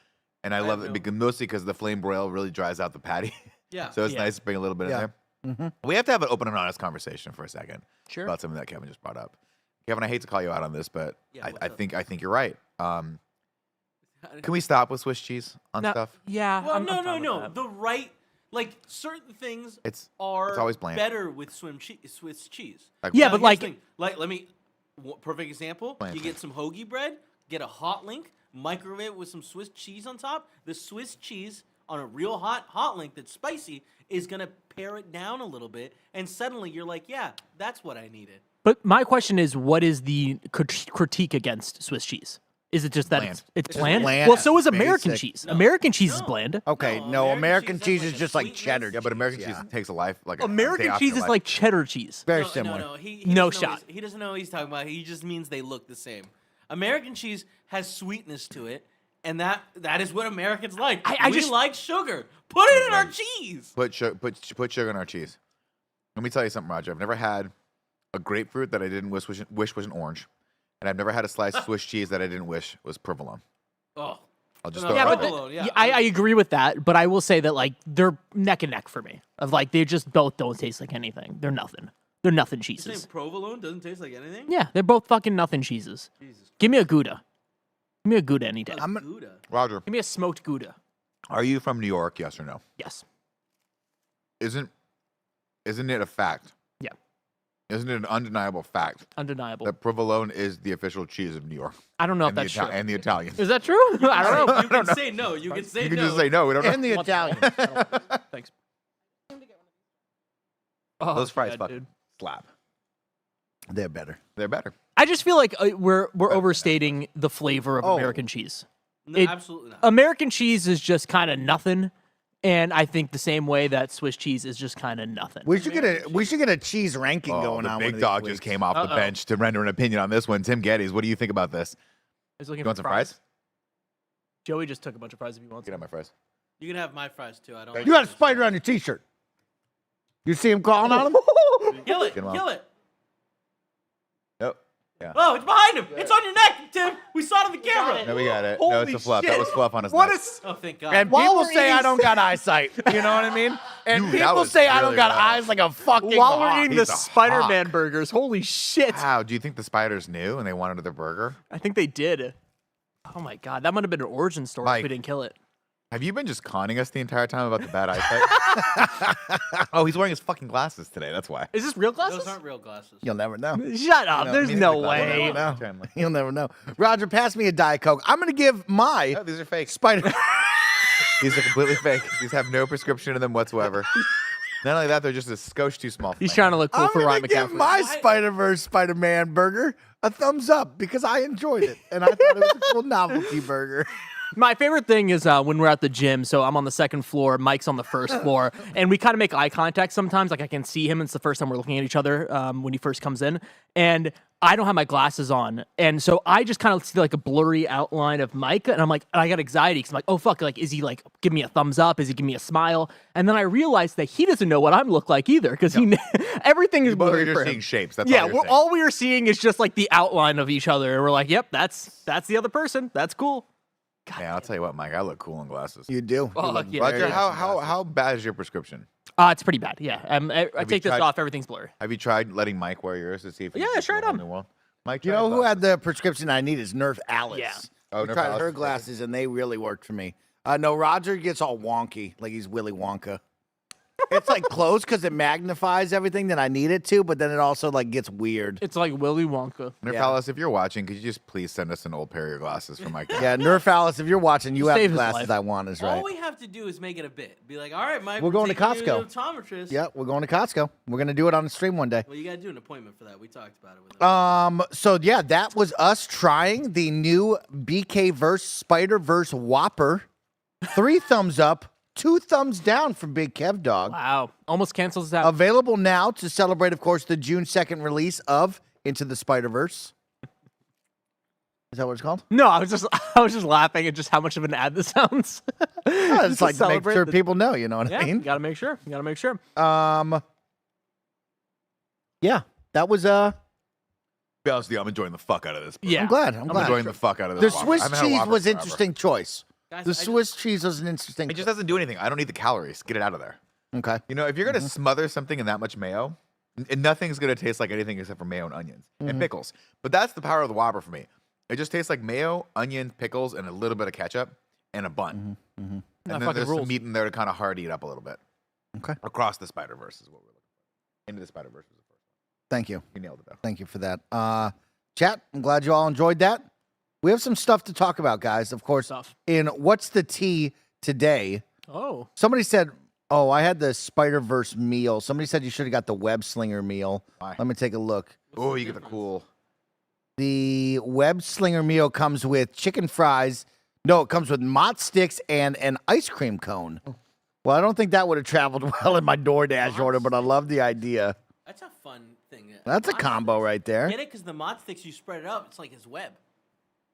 and I love it mostly because the flame broil really dries out the patty. Yeah. So it's nice to bring a little bit in there. We have to have an open and honest conversation for a second Sure. about something that Kevin just brought up. Kevin, I hate to call you out on this, but Yeah, I what's up? think you're right. Can we stop with Swiss cheese on stuff? Yeah. Well, I'm no. fine with that. The right, like certain things It's are always bland. better with Swiss cheese. Like, Yeah, Now, but here's like- the thing. Let me. Perfect example. Bland. You get some hoagie bread, get a hot link, microwave it with some Swiss cheese on top. The Swiss cheese on a real hot link that's spicy is gonna pare it down a little bit, and suddenly you're like, yeah, that's what I needed. But my question is, what is the critique against Swiss cheese? Is it just that Bland. it's bland? bland. Well, so is American Basic. cheese. American cheese is No. bland. Okay, No, no, American has, cheese like, is a just like sweetness. cheddar. Yeah, but American Yeah. cheese takes a life like American a day cheese after is life. like cheddar cheese. Very No, similar. No, he No doesn't know shot. he doesn't know what he's talking about. He just means they look the same. American cheese has sweetness to it, and that is what Americans like. I we just- like sugar. Put it in our cheese. Put sugar in our cheese. Let me tell you something, Roger. I've never had a grapefruit that I didn't wish was an orange, and I've never had a slice of Swiss cheese that I didn't wish was provolone. Oh, I'll just No, throw Yeah, it but out there. provolone, yeah. I agree with that. But I will say that like they're neck and neck for me. Of like they just both don't taste like anything. They're nothing. They're nothing you saying cheeses. provolone doesn't taste like anything? Yeah, they're both fucking nothing cheeses. Jesus. Give me a Gouda. Give me a Gouda any day. Gouda. Roger, Give me a smoked Gouda. are you from New York? Yes or no? Yes. Isn't it a fact? Yeah. Isn't it an undeniable fact Undeniable. that provolone is the official cheese of New York I don't know if and the, that's true. and the Italians? Is that true? I don't know. You can say no. You can say You can no. just say no. We don't know. And the Italian. Thanks. Oh, Those fries yeah, fucking dude. slap. They're better. They're better. I just feel like we're overstating the flavor of American cheese. No, absolutely not. American cheese is just kind of nothing, and I think the same way that Swiss cheese is just kind of nothing. We should get a cheese ranking going the on. big one of dog these just weeks. came off the bench to render an opinion on this one. Tim Geddes, what do you think about this? I was looking You want for some fries? Joey just took a bunch of fries if he wants. Get out my fries. You can have my fries too. I don't. Thank You got a spider on your T-shirt. You see him calling on him? Kill it. Get 'em off. Kill it. Nope. Yeah. Oh, it's behind him. It's on your neck, Tim. We saw it on the camera. No, we got it. No, it's a fluff. That was fluff on his What neck. is? Oh, thank God. And While people we're say I eating- don't got eyesight. You know what I mean? And Dude, that people was say I don't really got rough. eyes like a fucking. While we're hawk. eating the He's a Spider-Man hawk. burgers, holy shit! Wow, do you think the spiders knew and they wanted their burger? I think they did. Oh my god, that might have been an origin story if Mike. we didn't kill it. Have you been just conning us the entire time about the bad eyesight? Oh, he's wearing his fucking glasses today. That's why. Is this real glasses? Those aren't real glasses. You'll never know. Shut up. No, There's me no neither. way. We'll never know. You'll never know. Roger, pass me a Diet Coke. I'm gonna give my No, these are fake. spider. These are completely fake. These have no prescription in them whatsoever. Not only that, they're just a skosh too small. For He's my trying to hand. look cool I'm for gonna Ryan give McCaffrey. my Spider-Verse Spider-Man burger a thumbs up because I enjoyed it and I thought it was a cool novelty burger. My favorite thing is when we're at the gym. So I'm on the second floor, Mike's on the first floor, and we kind of make eye contact sometimes. Like I can see him. It's the first time we're looking at each other when he first comes in, and I don't have my glasses on, and so I just kind of see like a blurry outline of Mike, and I'm like, I got anxiety because I'm like, oh fuck, like is he like give me a thumbs up? Is he give me a smile? And then I realized that he doesn't know what I'm look like either because he everything is You both are blurry just for him. seeing shapes. That's Yeah, all you're saying. all we are seeing is just like the outline of each other, and we're like, yep, that's the other person. That's cool. Man, I'll tell you what, Mike. I look cool in glasses. You do. Oh, You look yeah. Roger, very how bad is your prescription? It's pretty bad. Yeah, I take this tried- off. Everything's blurry. Have you tried letting Mike wear yours to see if? Yeah, he's try it in a whole on. new world? Mike, You try know his who glasses. had the prescription I need is Nerf Alice. Yeah. Oh, We Nerf tried Alice. her glasses and they really worked for me. No, Roger gets all wonky, like he's Willy Wonka. It's like close because it magnifies everything that I need it to, but then it also like gets weird. It's like Willy Wonka. Nerf Alice, if you're watching, could you just please send us an old pair of your glasses for Mike? Yeah, Nerf Alice, if you're watching, you have Save the his glasses life. I want is All right. we have to do is make it a bit. Be like, all right, Mike, We're going to taking you Costco. to optometrist. Yeah, we're going to Costco. We're going to do it on the stream one day. Well, you got to do an appointment for that. We talked about it with him. So yeah, that was us trying the new BK-verse Spider-Verse Whopper. 3 thumbs up, 2 thumbs down from Big Kev Dog. Wow. Almost cancels out. Available now to celebrate, of course, the June 2nd release of Into the Spider-Verse. Is that what it's called? No, I was just laughing at just how much of an ad this sounds. Yeah, it's to like to make celebrate sure the- people know, you know what I Yeah, mean? gotta make sure. You gotta make sure. Yeah, that was To be honest with you, I'm enjoying the fuck out of this. Yeah. I'm glad. I'm I'm glad. enjoying the fuck out of The this. Whopper. Swiss I haven't had a cheese Whopper was forever. interesting choice. Guys, The I Swiss cheese was an interesting It just doesn't do anything. I don't need the calories. Get it out of there. Okay. You know, if you're gonna smother something in that much mayo, nothing's gonna taste like anything except for mayo and onions and pickles. But that's the power of the Whopper for me. It just tastes like mayo, onion, pickles, and a little bit of ketchup and a bun. And then fucking there's some rules. meat in there to kind of hardy it up a little bit. Okay. Across the Spider-Verse is what we're looking for. Into the Spider-Verse was the first one. Thank you. You nailed it though. Thank you for that. Chat, I'm glad you all enjoyed that. We have some stuff to talk about, guys. Of course, Stuff. in What's the Tea today, Oh. somebody said, oh, I had the Spider-Verse meal. Somebody said you should have got the Web Slinger meal. Why? Let me take a look. Oh, you get the cool. The Web Slinger meal comes with chicken fries. No, it comes with mott sticks and an ice cream cone. Well, I don't think that would have traveled well in my DoorDash order, but I love the idea. That's a fun thing. That's a Mott combo sticks. right there. Get it? Because the mod sticks, you spread it up. It's like his web.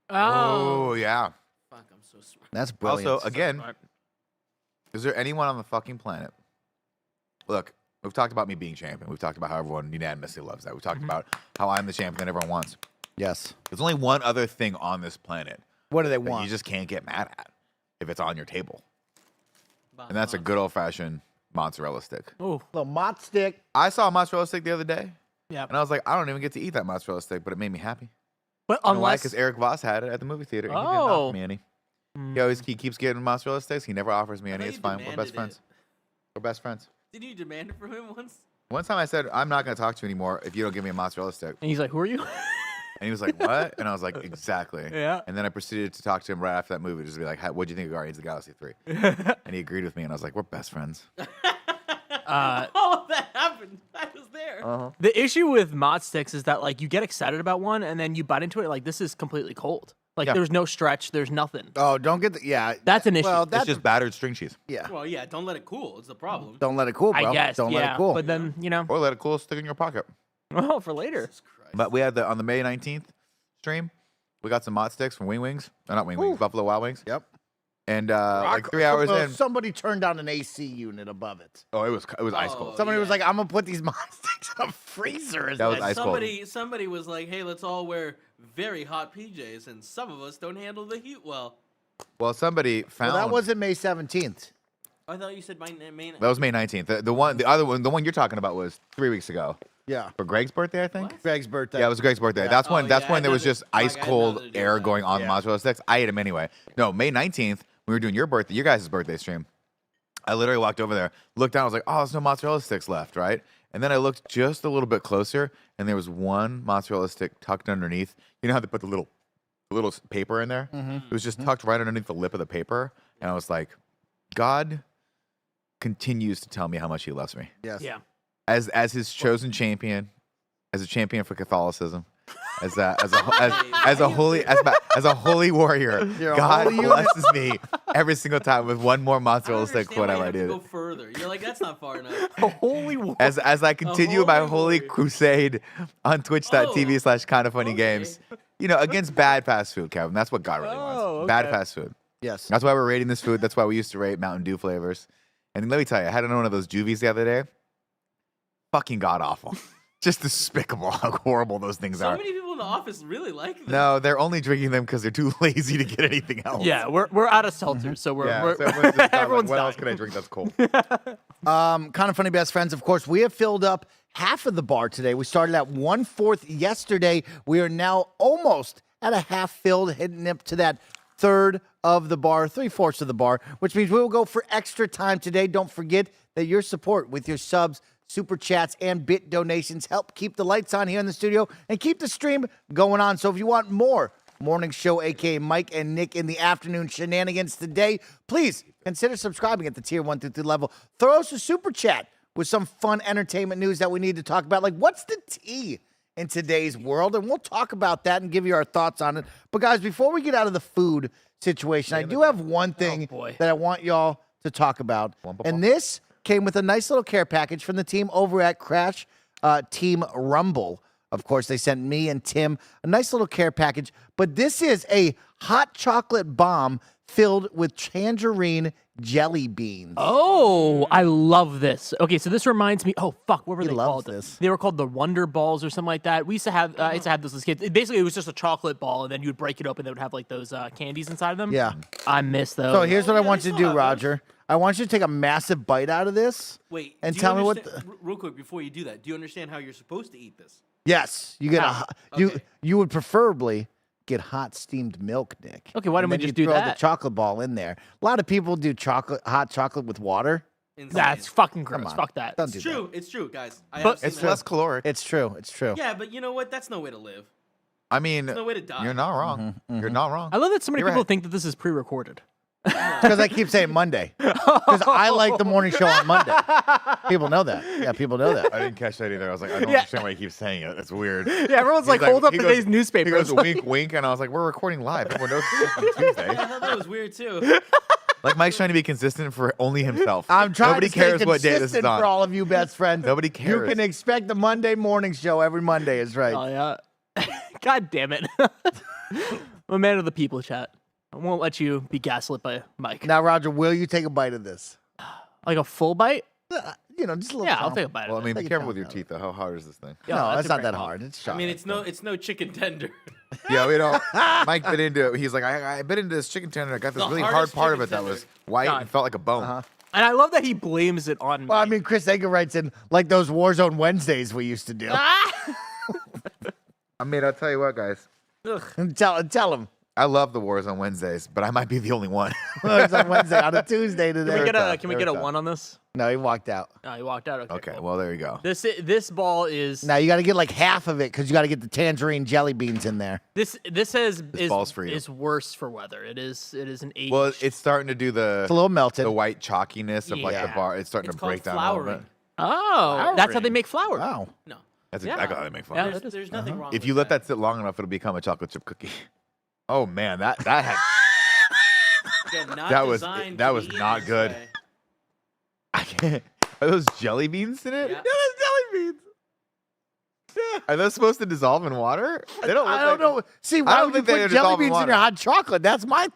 Oh, yeah. Fuck, I'm so smart. That's brilliant. Also, again, is there anyone on the fucking planet? Look, we've talked about me being champion. We've talked about how everyone unanimously loves that. We've talked about how I'm the champion that everyone wants. yes. There's only one other thing on this planet What do they that want? you just can't get mad at if it's on your table. Bon And that's a bon. good old-fashioned mozzarella stick. Oh. little mott stick. I saw a mozzarella stick the other day, Yeah. and I was like, I don't even get to eat that mozzarella stick, but it made me happy. But You know why? unless Because Eric Voss had it at the movie theater. And he didn't Oh. offer me any. He keeps getting mozzarella sticks. He never offers me any. thought It's you fine. We're demanded best friends. We're best friends. Did you demand it from him once? One time I said, I'm not going to talk to you anymore if you don't give me a mozzarella stick. and he's like, "Who are you?" And he was like, what? And I was like, exactly. Yeah. And then I proceeded to talk to him right after that movie, just to be like, what'd you think of Guardians of the Galaxy 3? And he agreed with me, and I was like, we're best friends. Oh, that happened. I was there. The issue with mod sticks is that like you get excited about one and then you bite into it like this is completely cold. Like Yeah. there's no stretch, there's nothing. Oh, don't get the, yeah. That's an issue. Well, It's that's just battered string cheese. yeah. Well, yeah, don't let it cool. It's the problem. Don't let it cool, bro. I guess. Don't yeah. let it cool. But then Or let it cool, stick in your pocket. oh, for later. Jesus Christ. But we had on the May 19th stream, we got some mott sticks from Wing Wings. Not Wing Wings, Buffalo Wild Wings. Yep. And like 3 hours in, somebody turned on an AC unit above it. oh, it was ice Oh, cold. Somebody was yeah. like, "I'm gonna put these mod sticks in a freezer." That was ice cold. Somebody was like, "Hey, let's all wear very hot PJs," and some of us don't handle the heat well. Well, somebody found Well, that wasn't May 17th. I thought you said my main. that was May 19th. The other one, the one you're talking about was 3 weeks ago Yeah. for Greg's birthday, I think. What? Greg's birthday. Yeah, it was Greg's birthday. Yeah. That's when Oh, that's yeah, when there was I had just nothing- ice I had cold nothing to do air with that. going on Yeah. mozzarella sticks. I ate them anyway. No, May 19th, we were doing your guys' birthday stream. I literally walked over there, looked down, I was like, oh, there's no mozzarella sticks left, right? And then I looked just a little bit closer, and there was one mozzarella stick tucked underneath. You know how they put the little paper in there? It was just tucked right underneath the lip of the paper, and I was like, God continues to tell me how much he loves me. Yes. Yeah. As his chosen champion, as a champion for Catholicism, as a holy warrior, You're a God holy unit. blesses me every single time with one more I don't mozzarella stick, understand why you whatever I have to do. go further. You're like, that's not far enough. Holy war. As I continue my holy holy warrior. crusade on twitch.tv/KindaFunny okay. games, against bad fast food, Kevin. That's what God really wants. Oh, Bad okay. fast food. Yes. That's why we're rating this food. That's why we used to rate Mountain Dew flavors. And let me tell you, I had one of those Juvies the other day. Fucking god awful. Just despicable how horrible those things So are. many people in the office really like them. No, they're only drinking them because they're too lazy to get anything else. Yeah, we're out of seltzers, so we're, Yeah, we're so everyone's just like, everyone's what else dying. can I drink that's cold? Kind of funny, best friends. Of course, we have filled up half of the bar today. We started at 1/4 yesterday. We are now almost at a half filled, hitting up to that third of the bar, 3/4 of the bar, which means we will go for extra time today. Don't forget that your support with your subs, super chats, and bit donations help keep the lights on here in the studio and keep the stream going on. So if you want more morning show, aka Mike and Nick in the afternoon shenanigans today, please consider subscribing at the tier 1 through 3 level. Throw us a super chat with some fun entertainment news that we need to talk about. Like, what's the tea in today's world? And we'll talk about that and give you our thoughts on it. But guys, before we get out of the food situation, I do have one thing that I want y'all to talk about. And this came with a nice little care package from the team over at Crash Team Rumble. Of course, they sent me and Tim a nice little care package. But this is a hot chocolate bomb filled with tangerine jelly beans. Oh, I love this. Okay, so this reminds me. Oh fuck, what were He they loves called? this. They were called the Wonder Balls or something like that. We used to have. I used to have this as kids. Basically, it was just a chocolate ball, and then you would break it open. They would have like those candies inside of them. Yeah. I miss those. So here's what I yeah, want they you to still do, have those. Roger. I want you to take a massive bite out of this. Wait, And do you tell me what understand- real quick before you do that. Do you understand how you're supposed to eat this? Yes, you get Okay. you would preferably get hot steamed milk, Nick. Okay, why don't And we then just you do throw that? the chocolate ball in there. A lot of people do hot chocolate with water. Insane. That's fucking gross. on. Fuck that. Don't do It's true. It's true, guys. I But- have seen It's that. less caloric. It's true. It's true. Yeah, but you know what? That's no way to live. I mean, There's no way to die. you're not wrong. You're not wrong. I love that so many You're people right. think that this is pre-recorded. Because I keep saying Monday. Because I like the morning show on Monday. People know that. Yeah, people know that. I didn't catch that either. I was like, I don't Yeah. understand why he keeps saying it. That's weird. Yeah, everyone's like, He's hold up he today's goes- newspaper. He goes, It's like- wink, wink. And I was like, we're recording live. Everyone knows it's on Tuesday. I thought that was weird too. Like Mike's trying to be consistent for only himself. I'm trying Nobody to stay cares what day this is consistent on. for all of you best friends. Nobody You cares. can expect the Monday morning show every Monday is right. Oh yeah. God damn it. I'm a man of the people, chat. I won't let you be gaslit by Mike. Now, Roger, will you take a bite of this? Like a full bite? You know, just a little. Yeah, I'll chomp. take a bite Well, I of it. mean, be Take a careful chomp with your out. teeth, though. How hard is this thing? Yeah, No, that's that's a not great that call. hard. It's I mean, chocolate. it's no chicken tender. Yeah, we don't. Mike bit into it. He's like, I bit into this chicken tender. I got this The really hard hardest part of chicken it that tender. was white God. and felt like a bone. And I love that he blames it on Well, I me. mean, Chris Edgar writes in like those Warzone Wednesdays we used to do. I mean, I'll tell you what, guys. Tell him. I love the wars on Wednesdays, but I might be the only one. It's on Wednesday, on a Tuesday Can today. we get a tough. can we They get a were tough. 1 on this? No, he walked out. Oh, he walked out. Okay. Okay, cool. well, there you go. This ball is Now you got to get like half of it because you got to get the tangerine jelly beans in there. this is ball's for you. is worse for weather. It is an 8. Well, it's starting to do It's a the little melted. white chalkiness of like the Yeah. bar. It's starting It's to break called down a little bit. flowering. Oh, that's how they make flour. Wow. No, That's Yeah. exactly how they make fun. Yeah. there's nothing wrong. If with you let that that sit long enough, it'll become a chocolate chip cookie. Oh man, that had Again, not that was- designed that to was be eaten not this good. way. I can't. Are those jelly beans in it? Yeah. Those jelly beans. Are those supposed to dissolve in water? They don't. Look I don't like- know. See, why don't would you think they put dissolve jelly in beans in water. your hot chocolate? That's my thing.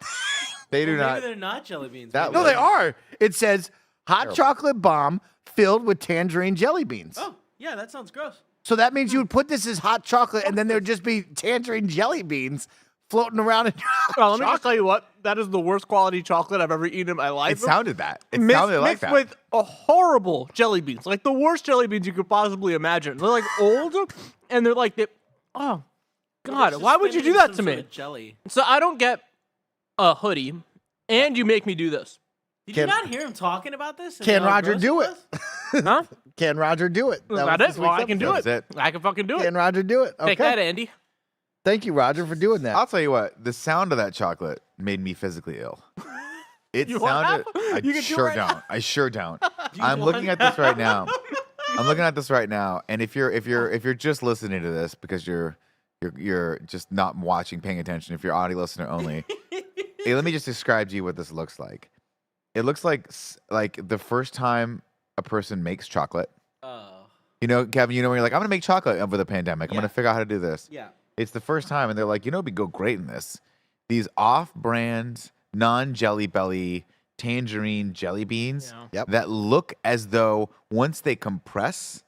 They do Maybe not. they're not jelly beans. That maybe No, was- they are. It says hot Terrible. chocolate bomb filled with tangerine jelly beans. Oh, yeah, that sounds gross. So that means you would put this as hot chocolate and then there'd just be tangerine jelly beans floating around in your hot Well, let me just chocolate. tell you what. That is the worst quality chocolate I've ever eaten in my life. It sounded that. It Mixed, sounded like mixed that. with a horrible jelly beans, like the worst jelly beans you could possibly imagine. They're like old, and they're like, oh God, Just why would spin you it do in that some to sort me? of jelly. So I don't get a hoodie, and you make me do this, Did Can- you not hear him talking about this? and Can how Roger gross do it? was? huh? Can Roger do it? Is was that this it? Well, week's I can do episode. it. That's I can fucking do it. Can Roger do it? Take that, Okay. Andy. Thank you, Roger, for doing that. I'll tell you what. The sound of that chocolate made me physically ill. It You want sounded. half? I You can do it sure right now. don't. I sure don't. you I'm looking want at this right now. I'm looking at this right now, and if you're just listening to this because you're just not watching, paying attention, if you're audio listener only, hey, let me just describe to you what this looks like. It looks like the first time a person makes chocolate. Oh, You know, Kevin, when you're like, I'm gonna make chocolate over the pandemic. I'm Yeah. gonna figure out how to do this. yeah. It's the first time, and they're like, it'd go great in this. These off-brand, non-Jelly Belly tangerine jelly beans Yeah. Yep. that look as though once they compress,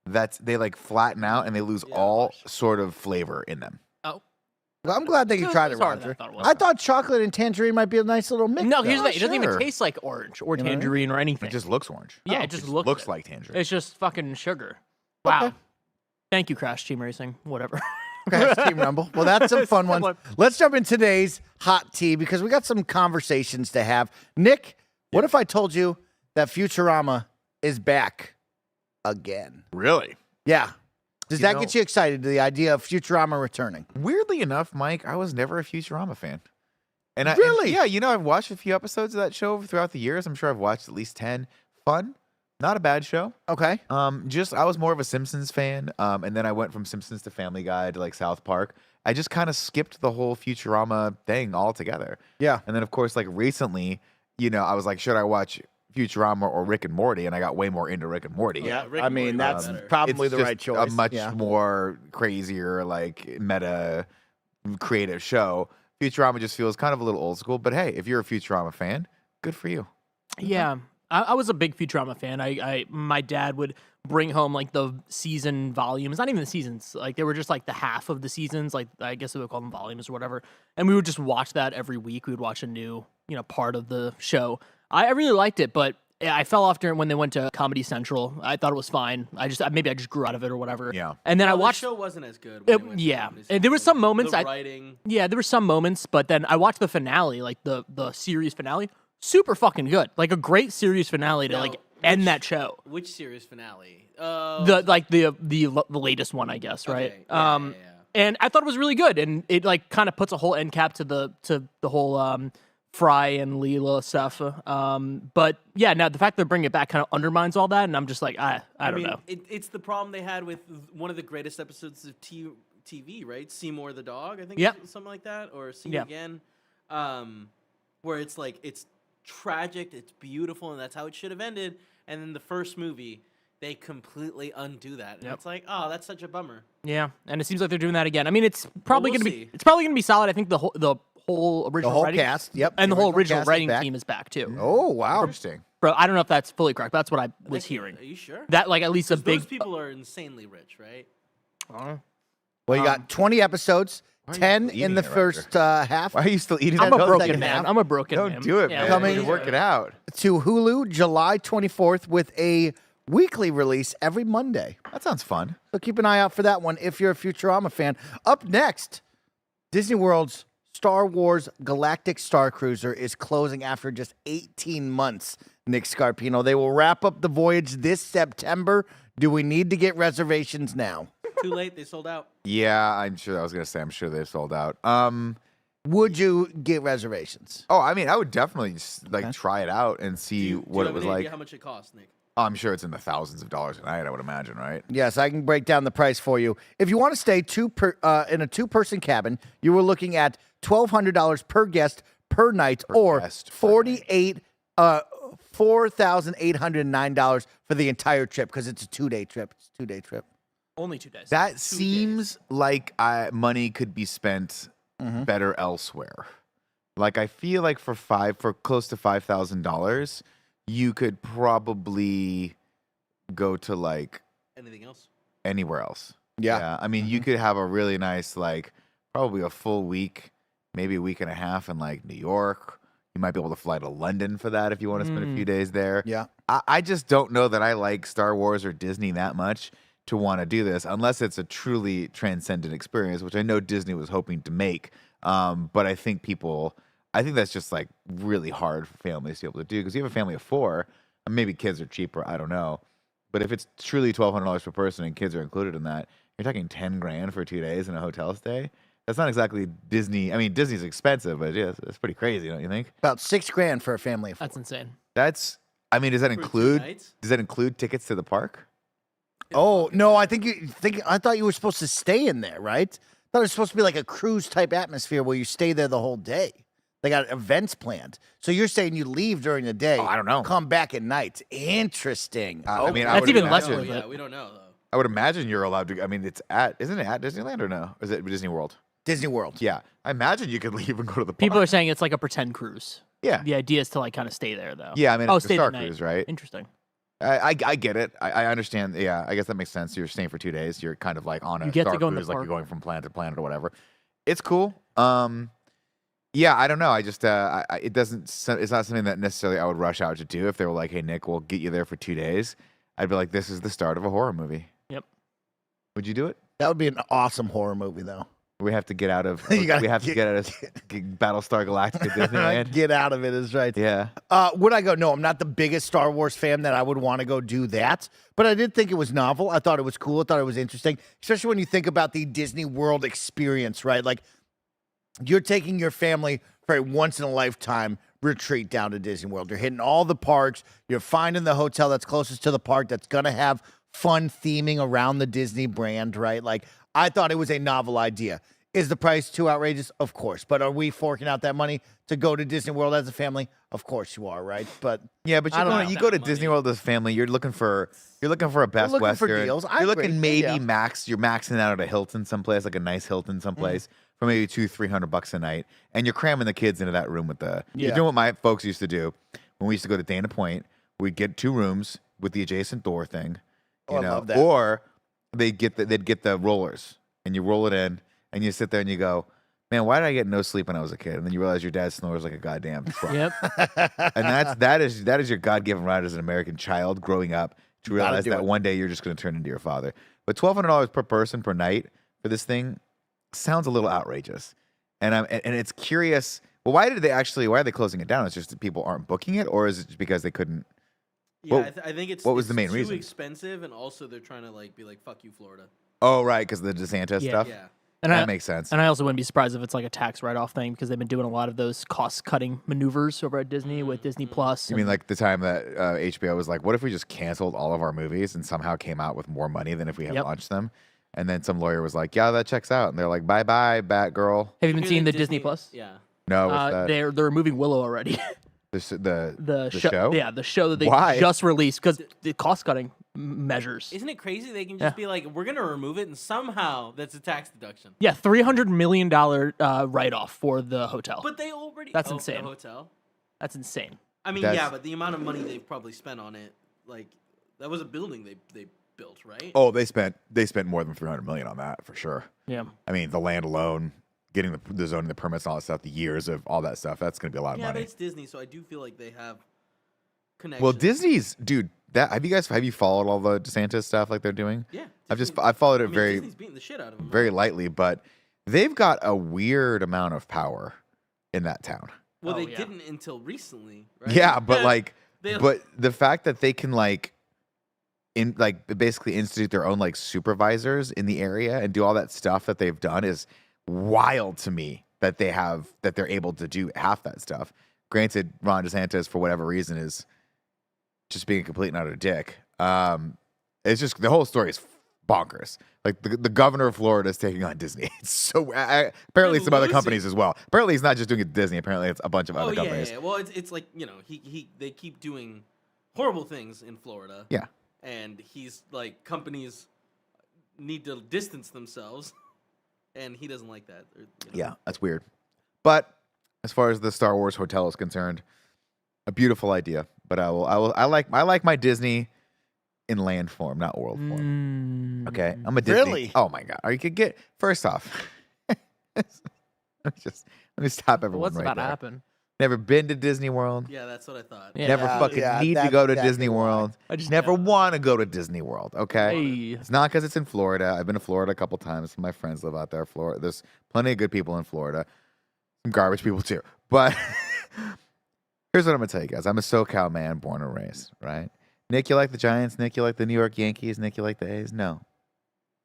they like flatten out and they lose Yeah. all sort of flavor in them. Oh. Well, I'm glad that you It was- tried it it, was harder than Roger. I thought it was. I thought chocolate and tangerine might be a nice little mix. No, though. here's the thing. It doesn't even sure. taste like orange or You know what I mean? tangerine or anything. It just looks orange. Yeah, Oh, it just looks looks like tangerine. It's just fucking sugar. Wow. Okay. Thank you, Crash Team Racing. Whatever. Okay, it's Team Rumble. Well, that's some fun ones. Let's jump in today's hot tea because we got some conversations to have. Nick, what if I told you that Futurama is back again? Really? Yeah. Does You that know- get you excited, the idea of Futurama returning? Weirdly enough, Mike, I was never a Futurama fan. And Really? yeah, I've watched a few episodes of that show throughout the years. I'm sure I've watched at least 10. Fun. Not a bad show. Okay. I was more of a Simpsons fan. And then I went from Simpsons to Family Guy to like South Park. I just kind of skipped the whole Futurama thing altogether. Yeah. And then of course, like recently, I was like, should I watch Futurama or Rick and Morty? And I got way more into Rick and Morty. Yeah, Rick I and mean, Morty that's was better. probably It's the just right choice. a much yeah. more crazier, like meta creative show. Futurama just feels kind of a little old school, but hey, if you're a Futurama fan, good for you. Yeah, I was a big Futurama fan. My dad would bring home like the season volumes, not even the seasons. Like they were just like the half of the seasons. Like I guess we would call them volumes or whatever. And we would just watch that every week. We would watch a new, part of the show. I really liked it, but I fell off during when they went to Comedy Central. I thought it was fine. Maybe I just grew out of it or whatever. Yeah. And then I The watched. show wasn't as good. When they went to Yeah, Comedy and there were Central. some moments The I. writing. Yeah, there were some moments, but then I watched the finale, like the series finale. Super fucking good. Like a great series finale to Now, like end that show. Which series finale? The latest one, I guess, right? Okay, yeah. And I thought it was really good, and it like kind of puts a whole end cap to the whole Fry and Leela stuff. But yeah, now the fact they're bringing it back kind of undermines all that, and I'm just like, I don't know. It's the problem they had with one of the greatest episodes of TV, right? Seymour the dog, I think. Yep. Something like that, or See You Yeah. Again, where it's like it's tragic, it's beautiful, and that's how it should have ended. And then the first movie, they completely undo that, and Yep. it's like, oh, that's such a bummer. Yeah, and it seems like they're doing that again. I mean, it's probably we'll gonna see. be probably gonna be solid. I think the whole original whole writing, cast, yep, and the whole original cast is writing back. team is back too. Oh, wow. Interesting. Bro, I don't know if that's fully correct, but that's what I was hearing. Are you sure? That like at least a big. Those people are insanely rich, right? Well, you got 20 episodes, why are you 10 still in the eating it, first half. Why are you still eating I'm that? a broken second man. half. I'm a broken Don't man. do it, Yeah, man. Coming- You work it out. To Hulu, July 24th, with a weekly release every Monday. That sounds fun. So keep an eye out for that one if you're a Futurama fan. Up next, Disney World's Star Wars Galactic Star Cruiser is closing after just 18 months, Nick Scarpino. They will wrap up the voyage this September. Do we need to get reservations now? Too late, they sold out. Yeah, I'm sure. I was gonna say, I'm sure they've sold out. Would you get reservations? Oh, I mean, I would definitely try it out and see Do what you it was have any like. idea how much it costs, Nick? Oh, I'm sure it's in the thousands of dollars a night. I would imagine, right? Yes, I can break down the price for you. If you want to stay in a two-person cabin, you were looking at $1,200 per guest per night, or guest per night. $4,809 for the entire trip because it's a two-day trip. It's a two-day trip. Only 2 days. That seems like money could be spent better elsewhere. Like I feel like for close to $5,000, you could probably go to like Anything else? anywhere else. Yeah. I mean, you could have a really nice, like, probably a full week, maybe a week and a half in like New York. You might be able to fly to London for that if you want to spend a few days there. Yeah. I just don't know that I like Star Wars or Disney that much to want to do this unless it's a truly transcendent experience, which I know Disney was hoping to make. But I think that's just like really hard for families to be able to do because you have a family of 4, and maybe kids are cheaper. I don't know. But if it's truly $1,200 per person and kids are included in that, you're talking $10,000 for 2 days in a hotel stay. That's not exactly Disney. I mean, Disney's expensive, but yeah, it's pretty crazy, don't you think? About $6,000 for a family of 4. That's insane. Does that For 2 include nights? tickets to the park? Oh, no, I thought you were supposed to stay in there, right? I thought it was supposed to be like a cruise type atmosphere where you stay there the whole day. They got events planned. So you're saying you leave during the day. Oh, I don't know. Come back at night. Interesting. I mean, I That's would even less imagine- worth it. Yeah, we don't know though. I would imagine you're allowed to. I mean, isn't it at Disneyland or no? Or is it Disney World? Disney World. Yeah, I imagine you could leave and go to the park. People are saying it's like a pretend cruise. Yeah, The idea is to like kind of stay there though. yeah. I mean, Oh, it's a stay Star the night. Cruise, right? Interesting. I get it. I understand. Yeah, I guess that makes sense. You're staying for 2 days. You're kind of like on a You get to Star go in the Cruise, like park. you're going from planet to planet or whatever. It's cool. Yeah, I don't know. I just it doesn't. It's not something that necessarily I would rush out to do. If they were like, "Hey, Nick, we'll get you there for 2 days," I'd be like, "This is the start of a horror movie." Yep. Would you do it? That would be an awesome horror movie, though. We have to get out of. You gotta we have to get out of Battlestar Galactica Disneyland. Get out of it is right. Yeah. Would I go? No, I'm not the biggest Star Wars fan that I would want to go do that. But I did think it was novel. I thought it was cool. I thought it was interesting, especially when you think about the Disney World experience, right? Like, you're taking your family for a once-in-a-lifetime retreat down to Disney World. You're hitting all the parks. You're finding the hotel that's closest to the park that's going to have fun theming around the Disney brand, right? Like, I thought it was a novel idea. Is the price too outrageous? Of course. But are we forking out that money to go to Disney World as a family? Of course you are, right? But yeah, but you go to Disney World as a family. You're looking for a Best looking Western. for deals. I You're agree. looking maybe Yeah. you're maxing out at a Hilton someplace, like a nice Hilton someplace, for maybe $200-$300 a night, and you're cramming the kids into that room with the. You're doing what my folks used to do when we used to go to Dana Point. We'd get 2 rooms with the adjacent door thing, you I know, love that. or they'd get the rollers, and you roll it in, and you sit there and you go, man, why did I get no sleep when I was a kid? And then you realize your dad snores like a goddamn truck. Yep. And that is your God-given right as an American child growing up to realize do that it. one day you're just going to turn into your father. But $1,200 per person per night for this thing sounds a little outrageous. And it's curious. Well, why are they closing it down? It's just that people aren't booking it, or is it just because they couldn't? Yeah, What- I think it's what was the it's main too reason? expensive, and also they're trying to be like, fuck you, Florida. Oh, right, because of the DeSantis Yeah. stuff. Yeah. And That I, makes sense. and I also wouldn't be surprised if it's like a tax write-off thing because they've been doing a lot of those cost-cutting maneuvers over at Disney with Disney Plus. You mean like the time that HBO was like, what if we just canceled all of our movies and somehow came out with more money than if we had Yep. launched them? And then some lawyer was like, yeah, that checks out. And they're like, bye-bye, Batgirl. Have you been Hear seeing that the Disney Plus? Yeah. No, what's that? They're removing Willow already. The show? Yeah, the show that they Why? just released because the cost-cutting measures. Isn't it crazy they can just be like, we're gonna remove it, and somehow that's a tax deduction. Yeah, $300 million write-off for the hotel. But they already. That's the insane. hotel. That's insane. I mean, That's- yeah, but the amount of money they've probably spent on it, like that was a building they built, right? Oh, they spent more than $300 million on that for sure. Yeah. I mean, the land alone, getting the zoning, the permits, and all that stuff, the years of all that stuff, that's going to be a lot of Yeah, but money. it's Disney, so I do feel like they have connections. Well, Disney's, dude, have you followed all the DeSantis stuff like they're doing? Yeah. I followed it Disney's beating the shit out of them. very lightly, but they've got a weird amount of power in that town. Well, Oh, they yeah. didn't until recently, right? Yeah, but They- but the fact that they can basically institute their own supervisors in the area and do all that stuff that they've done is wild to me. That they're able to do half that stuff. Granted, Ron DeSantis for whatever reason is just being a complete and utter dick. It's just the whole story is bonkers. Like the governor of Florida is taking on Disney. It's so apparently some other losing. companies as well. Apparently he's not just doing it to Disney. Apparently it's a bunch of Oh other yeah, companies. yeah. Well, it's like they keep doing horrible things in Florida. Yeah. And he's like, companies need to distance themselves, and he doesn't like that. Yeah, that's weird. But as far as the Star Wars hotel is concerned, a beautiful idea. But I like my Disney in land form, not world form. Okay, I'm a Disney. Really? Oh my god! Or you could get first off. let me stop everyone What's right about there. to happen? Never been to Disney World. Yeah, that's what I thought. Yeah. Never fucking need to that's go to exactly Disney why. World. I just Never want to go to Disney World. Okay. Hey. It's not because it's in Florida. I've been to Florida a couple times. Some of my friends live out there. Florida. There's plenty of good people in Florida. Some garbage people too. But here's what I'm gonna tell you guys. I'm a SoCal man, born and raised. Right? Nick, you like the Giants? Nick, you like the New York Yankees? Nick, you like the A's? No.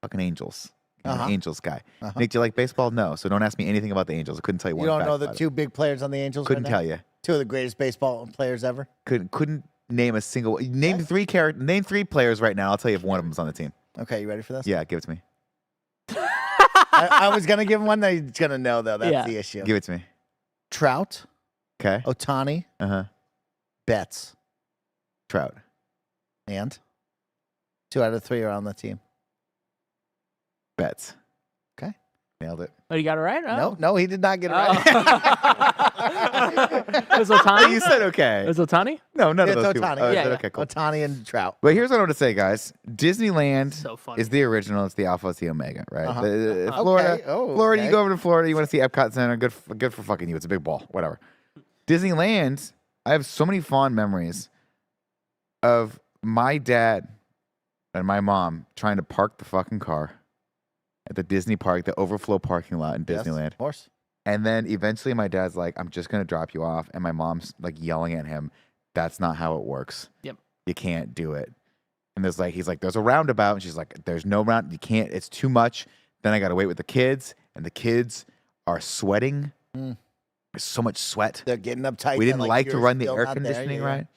Fucking Angels. I'm an Angels guy. Nick, do you like baseball? No. So don't ask me anything about the Angels. I couldn't tell you one. You don't fact know the about it. two big players on the Angels? Couldn't right now? tell you. Two of the greatest baseball players ever. Couldn't name a single. Name three players right now. I'll tell you if one of them's on the team. Okay, you ready for this? Yeah, give it to me. I was gonna give him one that he's gonna know though. That's Yeah. the issue. Give it to me. Trout, Okay. Otani, Betts, Trout. and 2 out of 3 are on the team. Betts. Okay. Nailed it. Oh, you got it right? No, he did not get it Oh. right. It was Otani? You said okay. It was Otani? No, none It's of those people. Otani. Oh, Yeah, yeah. Okay, cool. Otani and Trout. But here's what I want to say, guys. Disneyland So funny. is the original. It's the Alpha, it's the Omega, right? Uh-huh. Florida, Okay. Oh, Florida. You okay. go over to Florida. You want to see Epcot Center. Good for fucking you. It's a big ball. Whatever. Disneyland. I have so many fond memories of my dad and my mom trying to park the fucking car at the Disney park, the overflow parking lot in Yes, Disneyland. of course. And then eventually my dad's like, I'm just going to drop you off. And my mom's like yelling at him, that's not how it works. Yep. You can't do it. And he's like, there's a roundabout. And she's like, there's no round. You can't. It's too much. Then I got to wait with the kids. And the kids are sweating. There's so much sweat. They're getting uptight. We didn't like to you're run the still air not there, conditioning yeah. right.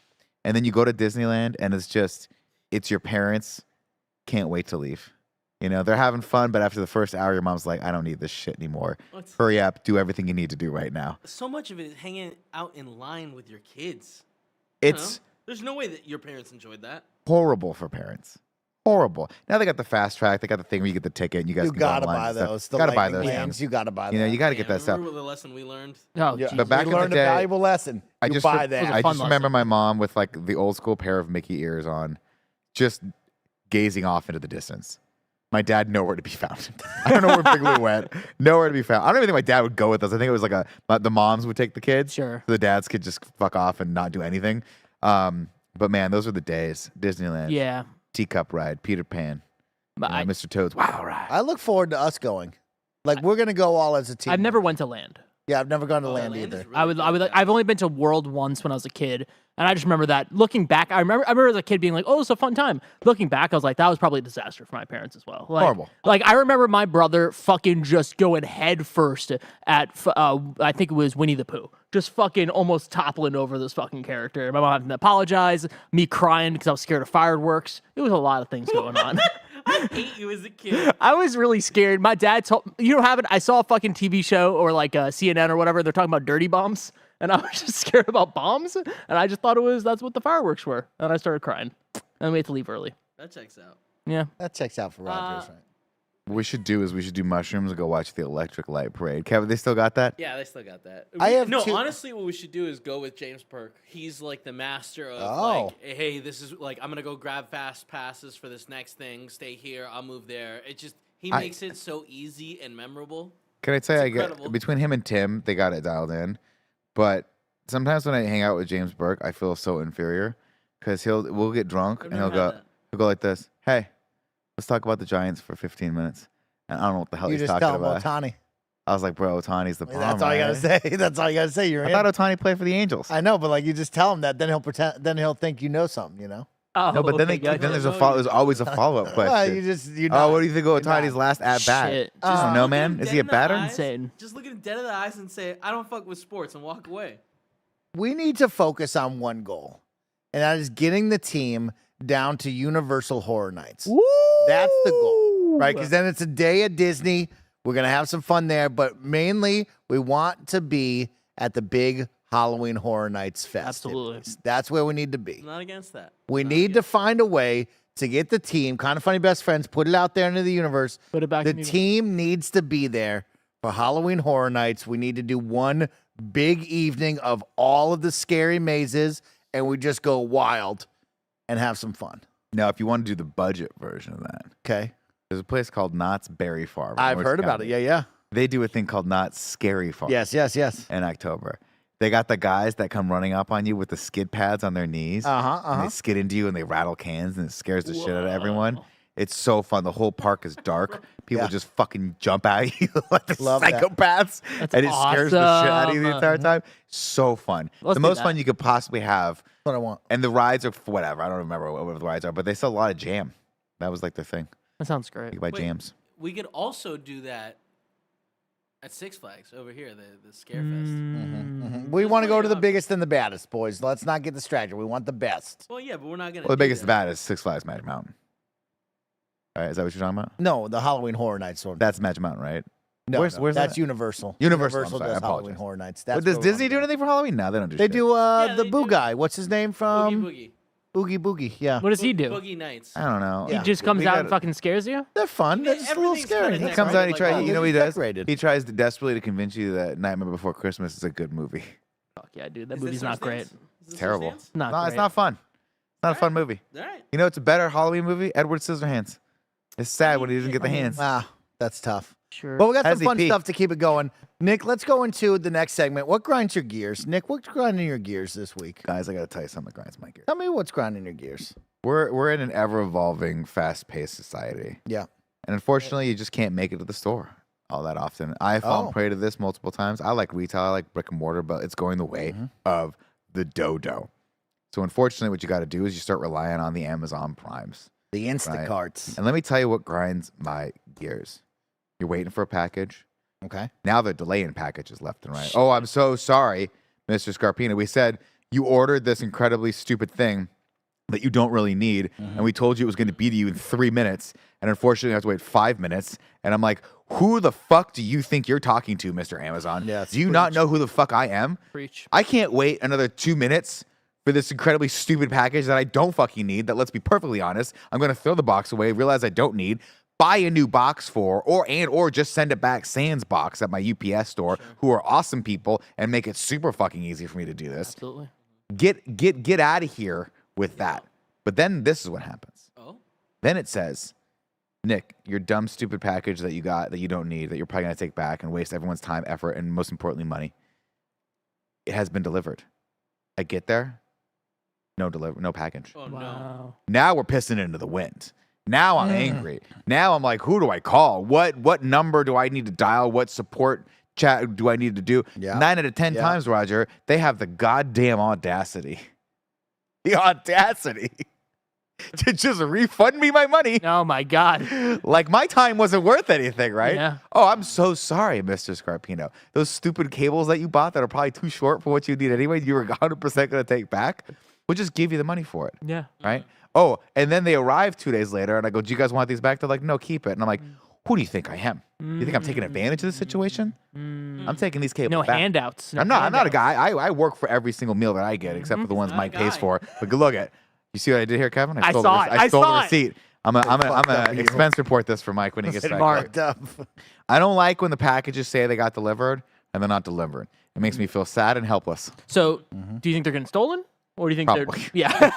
And then you go to Disneyland and it's your parents. Can't wait to leave. You know, they're having fun, but after the first hour, your mom's like, I don't need this shit anymore. Hurry up, do everything you need to do right now. So much of it is hanging out in line with your kids. It's There's no way that your parents enjoyed that. horrible for parents. Horrible. Now they got the fast track. They got the thing where you get the ticket and you guys You can go gotta online buy and stuff. those. The Gotta buy lightning those. lanes, you gotta buy You know, that. you got to get that stuff. Remember the lesson we learned? Oh, Yeah. geez. But back we in the learned a day, valuable lesson. I You just buy was a that. I fun just remember lesson. my mom with like the old school pair of Mickey ears on, just gazing off into the distance. My dad nowhere to be found. I don't know where Big Lou went. Nowhere to be found. I don't even think my dad would go with us. I think it was like the moms would take the kids. Sure. So the dads could just fuck off and not do anything. But man, those were the days. Disneyland. Yeah. Teacup ride. Peter Pan. But Mr. Toad's Wow Ride. I look forward to us going. Like we're gonna go all as a team. I've never went to land. Yeah, I've never gone to Oh, land Land is either. really I would good. I've only been to World once when I was a kid, and I just remember that. Looking back, I remember as a kid being like, "Oh, it's a fun time." Looking back, I was like, "That was probably a disaster for my parents as well." Like, Horrible. Like I remember my brother fucking just going head first at I think it was Winnie the Pooh, just fucking almost toppling over this fucking character. My mom having to apologize, me crying because I was scared of fireworks. It was a lot of things going on. I hate you as a kid. I was really scared. My dad told you don't have it. I saw a fucking TV show or like CNN or whatever. They're talking about dirty bombs, and I was just scared about bombs. And I just thought that's what the fireworks were. And I started crying, and we had to leave early. That checks out. Yeah, That checks out for Rogers, right? What we should do mushrooms and go watch the electric light parade. Kevin, they still got that? Yeah, they still got that. I have no. two- Honestly, what we should do is go with James Perk. He's like the master of Oh. like, hey, this is like I'm gonna go grab fast passes for this next thing. Stay here. I'll move there. It just he makes it so easy and memorable. Can I tell you, incredible. between him and Tim, they got it dialed in. But sometimes when I hang out with James Burke, I feel so inferior because we'll get drunk I've and he'll never had go that. he'll go like this. Hey, let's talk about the Giants for 15 minutes. And I don't know what the hell You he's just talking tell him about. Otani. I was like, bro, Otani's the bomb. That's all you gotta right? say. That's all you gotta say. You're I in. thought Otani played for the Angels. I know, but like you just tell him that, then he'll pretend. Then he'll think you know something. You know. Oh, No, but then okay, gotcha. there's always a follow up question. You just you. Oh, what do you think of Otani's last at bat? Shit. I don't know, Look at man. him Is dead he a in the batter? eyes. Insane. Just look at him dead in the eyes and say, "I don't fuck with sports," and walk away. We need to focus on one goal, and that is getting the team down to Universal Horror Nights. That's the goal, right? Because then it's a day at Disney. We're gonna have some fun there, but mainly we want to be at the big Halloween Horror Nights fest. Absolutely. That's where we need to be. I'm not against that. We Not need to against find a way to get the team, Kind of Funny Best Friends, put it out there into the universe. Put it back. The in the- team needs to be there for Halloween Horror Nights. We need to do one big evening of all of the scary mazes, and we just go wild and have some fun. Now, if you want to do the budget version of that, Okay. there's a place called Knott's Berry Farm. in I've Orange heard about it. County. Yeah, yeah. They do a thing called Knott's Scary Farm. Yes. In October. They got the guys that come running up on you with the skid pads on their knees. Uh-huh, And uh-huh. they skid into you and they rattle cans and it scares the shit out of everyone. Whoa. It's so fun. The whole park is dark. People Yeah. just fucking jump at you like the Love that. psychopaths. That's and it scares the shit out of you the awesome. entire time. So fun. Let's the do most that. fun you could possibly have. That's what I want. And the rides are whatever. I don't remember what the rides are, but they sell a lot of jam. That was like the thing. That sounds You great. could buy Wait. jams. We could also do that at Six Flags over here, the Scare We There's want to go plenty to of the biggest and the baddest, boys. Let's not get distracted. We want the best. Fest. Well, yeah, but we're not gonna. Well, the do biggest that. bad is Six Flags Magic Mountain. All right, is that what you're talking about? No, the Halloween Horror Nights one. That's Magic Mountain, right? No, where's that's that? Universal. Universal, I'm Universal sorry, I does Halloween apologize. Horror Nights. But That's does where we Disney wanna do go. anything for Halloween? No, they don't do They shit. do Yeah, the they Boo do. Guy. What's his name from Boogie Oogie Boogie? Yeah, What does he do? Boogie Nights. I don't know. Yeah. He just comes We out got- and fucking scares you. they're fun. They're Yeah, just a little everything's scary. kinda He comes out and he Like, tries. You know what he does? decorated. He tries desperately to convince you that Nightmare Before Christmas is a good movie. Fuck yeah, dude. That Is movie's this our not great. stance? Is this our Terrible. stance? Not No, great. it's not fun. It's not a fun movie. All right. You know, it's a better Halloween movie. Edward Scissorhands. It's sad when he doesn't get the hands. Wow, that's tough. Sure. But we got How some does he fun pee? stuff to keep it going. Nick, let's go into the next segment. What grinds your gears? Nick, what's grinding your gears this week? Guys, I gotta tell you something that grinds my gears. Tell me what's grinding your gears. We're in an ever evolving, fast paced society. Yeah. And unfortunately, you just can't make it to the store all that often. I've fallen prey to this multiple times. I like retail, I like brick and mortar, but it's going the way of the dodo. So unfortunately, what you got to do is you start relying on the Amazon Primes. The Instacarts. Right? And let me tell you what grinds my gears. You're waiting for a package. Okay. Now they're delaying packages left and right. Oh, I'm so sorry, Mr. Scarpino. We said you ordered this incredibly stupid thing that you don't really need, and we told you it was going to be to you in 3 minutes, and unfortunately you have to wait 5 minutes. And I'm like, who the fuck do you think you're talking to, Mr. Amazon? Yes, do you not know who the fuck I am? Preach. I can't wait another 2 minutes for this incredibly stupid package that I don't fucking need, that, let's be perfectly honest, I'm going to throw the box away, realize I don't need, buy a new box for, or just send it back sans box at my UPS store, who are awesome people, and make it super fucking easy for me to do this. Absolutely. Get out of here with that. But then this is what happens. Oh. Then it says, Nick, your dumb, stupid package that you got that you don't need, that you're probably going to take back and waste everyone's time, effort, and most importantly, money, it has been delivered. I get there, no package. Oh no. Wow. Now we're pissing into the wind. Now I'm angry. Now I'm like, who do I call? What number do I need to dial? What support chat do I need to do? Yeah. 9 out of 10 times, Roger, they have the goddamn audacity. The audacity to just refund me my money. Oh my God. Like my time wasn't worth anything, right? Yeah. Oh, I'm so sorry, Mr. Scarpino. Those stupid cables that you bought that are probably too short for what you need anyway, you were 100% going to take back. We'll just give you the money for it. Yeah. Right? Oh, and then they arrive 2 days later, and I go, do you guys want these back? They're like, no, keep it. And I'm like, who do you think I am? You think I'm taking advantage of the situation? I'm taking these cables No back. handouts. No I'm not a handouts. guy. I work for every single meal that I get, except for the ones Not a Mike pays guy. for. But look at, you see what I did here, Kevin? I stole saw the, it. I stole the saw it. receipt. I'm fucked up gonna of you. expense report this for Mike when he gets back. Marked up. I don't like when the packages say they got delivered and they're not delivered. It makes me feel sad and helpless. So, do you think they're getting stolen? Or do you think Probably. they're. Yeah.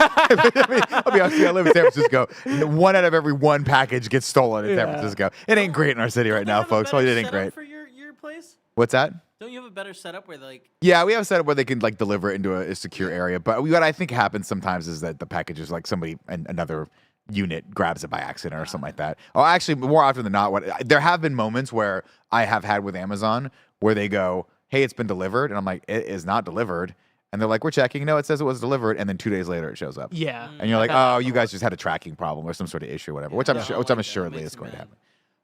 I'll be honest with you, I live in San Francisco. 1 out of every 1 package gets stolen in San Francisco. It ain't great in our city right now, folks. Well, it ain't great. For your place? What's that? Don't you have a better setup where like Yeah, we have a setup where they can like deliver it into a secure area. But what I think happens sometimes is that the package is like somebody and another unit grabs it by accident or something like that. Oh, actually, more often than not, there have been moments where I have had with Amazon where they go, "Hey, it's been delivered," and I'm like, "It is not delivered." And they're like, we're checking. No, it says it was delivered. And then 2 days later, it shows up. Yeah. And you're like, oh, you guys just had a tracking problem or some sort of issue or whatever, which I'm assuredly is going to happen.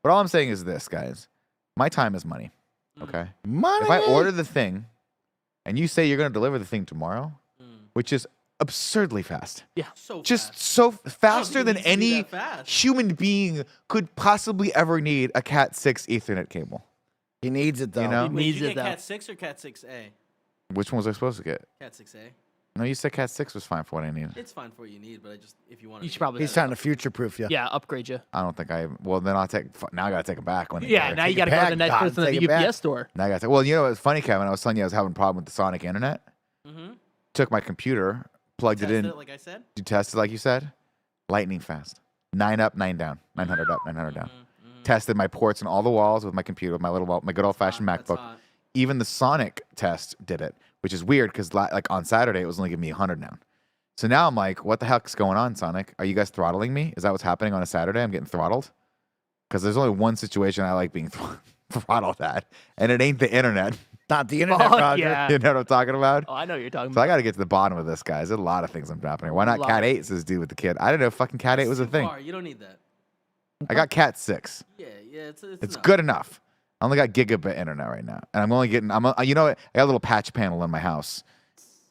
But all I'm saying is this, guys. My time is money. Okay? Money. If I order the thing and you say you're going to deliver the thing tomorrow, which is absurdly fast. so Just fast. so faster than it needs to be any that fast. human being could possibly ever need a Cat 6 Ethernet cable. He needs it though. You know? Wait, needs did you it, get though. Cat 6 or Cat 6A? Which one was I supposed to get? Cat 6A. No, you said Cat 6 was fine for what I need. It's fine for what you need, but I just if you want You should probably. He's trying to future-proof you. Yeah, upgrade you. I don't think I. Well, then I'll take. Now I gotta take it back. When it Yeah, gets now there. you got to go to the next back, person at take the it back. UPS store. Now I gotta take. Well, you know what's funny, Kevin? I was telling you I was having a problem with the Sonic internet. Mm-hmm. Took my computer, plugged it in. Like I said. You tested like you said. Lightning fast. 9 up, 9 down. 900 up, 900 down. Tested my ports and all the walls with my computer, with my good old fashioned MacBook. Even the Sonic test did it, which is weird because like on Saturday it was only giving me 100 now. So now I'm like, what the heck's going on, Sonic? Are you guys throttling me? Is that what's happening on a Saturday? I'm getting throttled? Because there's only one situation I like being throttled at, and it ain't the internet. Not the internet, Fuck Roger. yeah. You know what I'm talking about? Oh, I know what you're talking So I about. got to get to the bottom of this, guys. There's a lot of things I'm dropping here. Why not Lot. Cat 8, says dude with the kid? I didn't know fucking Cat 8 was a thing. You don't need that. I got Cat 6. Yeah, it's It's enough. good enough. I only got gigabit internet right now, and I'm only getting. You know what? I got a little patch panel in my house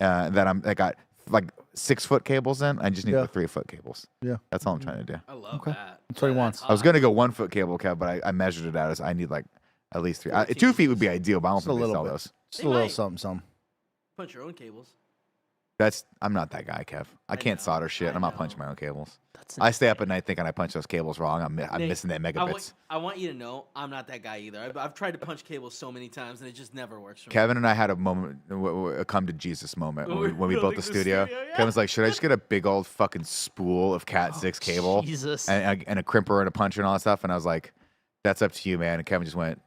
that I got like 6-foot cables in. I just need the 3-foot cables. Yeah. That's all I'm trying to do. I love that. That's what he wants. I was gonna go 1-foot cable, Kev, but I measured it out as I need like at least 3. 2 feet would be ideal, but I don't Just a think they little sell bit. those. Just They a little might. something. Punch your own cables. I'm not that guy, Kev. I can't know, solder shit. I I'm not know. punching my own cables. That's I stay up at night thinking I punch those cables wrong. I'm Nick, missing that megabits. I want you to know I'm not that guy either. I've tried to punch cables so many times and it just never works for me. Kevin and I had a moment, a come to Jesus moment when we built building the the studio. studio, yeah. Kevin's like, should I just get a big old fucking spool of Cat 6 cable Jesus. and a crimper and a puncher and all that stuff? And I was like, that's up to you, man. And Kevin just went,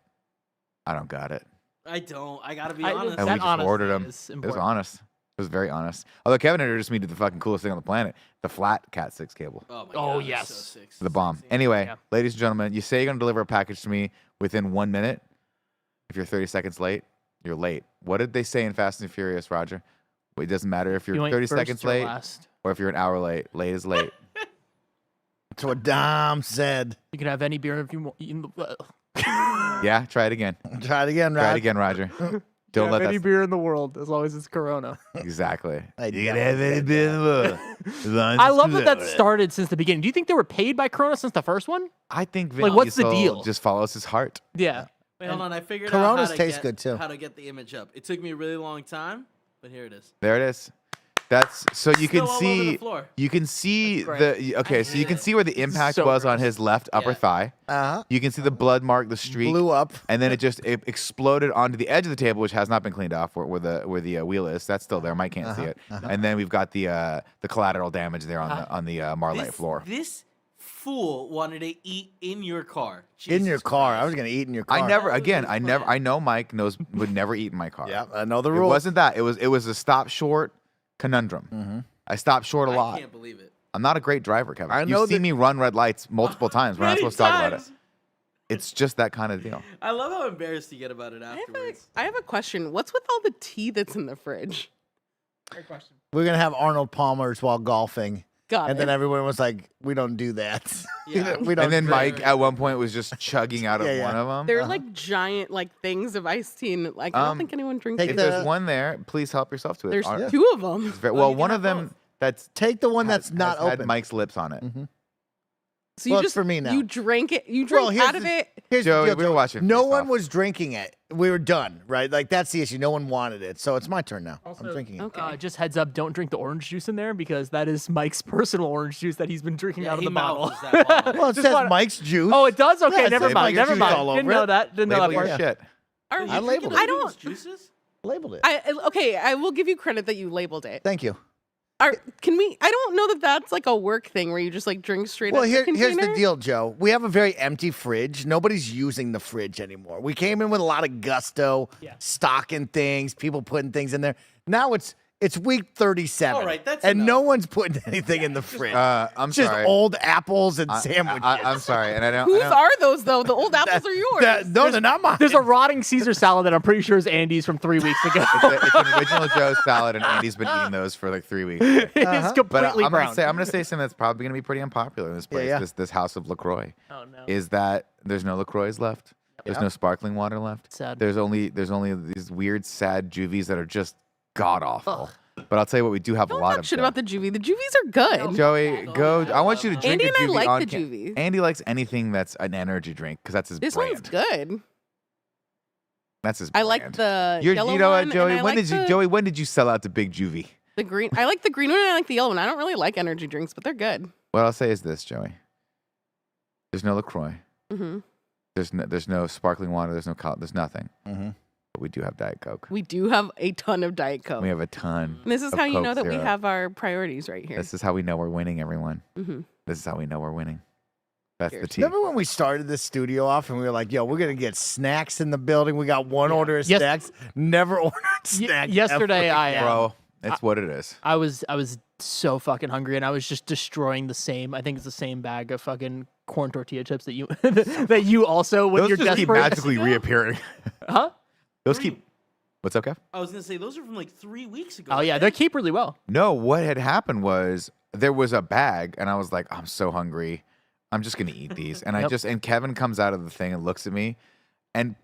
I don't got it. I don't. I gotta be I- honest. And That we just honesty ordered them. is It was important. honest. It was very honest. Although Kevin introduced me to the fucking coolest thing on the planet, the flat Cat 6 cable. Oh my Oh, god. yes. So sick, The bomb. sexy. Anyway, Yeah. ladies and gentlemen, you say you're going to deliver a package to me within 1 minute. If you're 30 seconds late, you're late. What did they say in Fast and Furious, Roger? Well, it doesn't matter if you're You want 30 first seconds or late last? or if you're an hour late. Late is late. That's what Dom said. You can have any beer if you want. Yeah, try it again. Try it again, Try it Rod. again, Roger. Don't let any that. beer in the world as long as it's Corona. Exactly. I You can have any beer in the world. as long as I it's love that Corona. started since the beginning. Do you think they were paid by Corona since the first one? I think Vin Like, what's the Diesel deal? just follows his heart. Yeah. Wait, hold on. I figured Coronas out how to taste get, good, too. how to get the image up. It took me a really long time, but here it is. There it is. That's so you Still can all over see the floor. you can see That's the okay, so you hate can it. see where the impact so was on gross. his left upper Yeah. thigh. Uh-huh. You can see the blood mark, the streak, Blew up. and then it exploded onto the edge of the table, which has not been cleaned off, where the wheel is. That's still there. Mike can't see it. And then we've got the collateral damage there on the Marlite floor. This fool wanted to eat in your car. In your Jesus car. Christ. I was going to eat in your car. I never That was again. his I never. plan. I know Mike would never eat in my car. Yeah, I know the It rules. wasn't that. It was a stop short conundrum. I stopped short a I lot. can't believe it. I'm not a great driver, Kevin. I know You've seen that- me run red lights multiple times. We're not Many supposed to talk about it. times. It's just that kind of deal. I love how embarrassed you get about it I have, afterwards. I have a question. What's with all the tea that's in the fridge? Great question. We're going to have Arnold Palmer's while golfing. Got And it. then everyone was like, we don't do that. Yeah. we don't And then drink. Mike at one point was just chugging out of Yeah, yeah. one of them. They're like giant like things of iced tea. And, like I don't think anyone drinks take If it. there's one there, please help yourself to it. There's Aren't- two of them. it's very- Well, well, you can one have of them both. that's Take the one that's not has had open. Mike's lips on it. So Well, you it's for me now. You drank it. You Well, drank here's out of the- it. Here's the Joey, deal, we were Joey. watching No Face one Off. was drinking it. We were done, right? Like, that's the issue. No one wanted it. So it's my turn now. I'm drinking it. Okay. Just heads up, don't drink the orange juice in there because that is Mike's personal orange juice that he's been drinking Yeah, out of he the bottle. mouths that bottle. Well, it Just says wanna- Mike's juice. Oh, it does? Okay, Yeah, it never says mind. Mike's Never juice mind. all Didn't over know it. that. Didn't know Label that your part. shit. Are You I drinking labeled other it. people's juices? Labeled it. Okay, I will give you credit that you labeled it. Thank you. Can we? I don't know that that's like a work thing where you just like drink straight Well, out the here's the container. deal, Joe. We have a very empty fridge. Nobody's using the fridge anymore. We came in with a lot of gusto, stocking things, people putting things in there. Now it's week 37. All right, that's and enough. no one's putting anything in the fridge. I'm It's just sorry. old apples and sandwiches. I'm sorry, and I don't. Whose I don't are those though? The old apples are yours. No, they're not mine. There's a rotting Caesar salad that I'm pretty sure is Andy's from 3 weeks ago. it's an original Joe salad, and Andy's been eating those for like 3 weeks. It's But completely I'm brown. gonna say something that's probably gonna be pretty unpopular in this place. yeah. This house of Lacroix Oh no. is that there's no Lacroix left. There's no sparkling water left. Sad. There's only these weird sad juvies that are just god awful. But I'll tell you what, we do have Don't a lot talk of shit them. about the juvie. The juvies are good. Joey, go. I want you to drink Andy a and I juvie like on the ca- juvies. Andy likes anything that's an energy drink because that's his This brand. one's good. That's his I brand. like the You yellow know one, what, Joey? and I When like did you, the, Joey? When did you sell out to Big Juvie? the green? I like the green one and I like the yellow one. I don't really like energy drinks, but they're good. What I'll say is this, Joey. There's no Lacroix. hmm There's no sparkling water. There's nothing. Mm-hmm. But we do have Diet Coke. We do have a ton of Diet Coke. We have a ton. And this is of how you Coke know that we Zero. have our priorities right here. This is how we know we're winning, everyone. hmm This is how we know we're winning. That's the Cheers. tea. Remember when we started this studio off and we were like, yo, we're going to get snacks in the building. We got one order of Yes. snacks. Never ordered snacks. Yesterday, ever I again. Bro, it's what it is. I was so fucking hungry, and I was just destroying the same. I think it's the same bag of fucking corn tortilla chips that you that you also when Those you're just keep desperate. magically reappearing. Huh? Those keep. What's up, Kev? I was gonna say those are from like 3 weeks ago. Oh yeah, they keep really well. No, what had happened was there was a bag, and I was like, I'm so hungry. I'm just gonna eat these. And Yep. and Kevin comes out of the thing and looks at me, and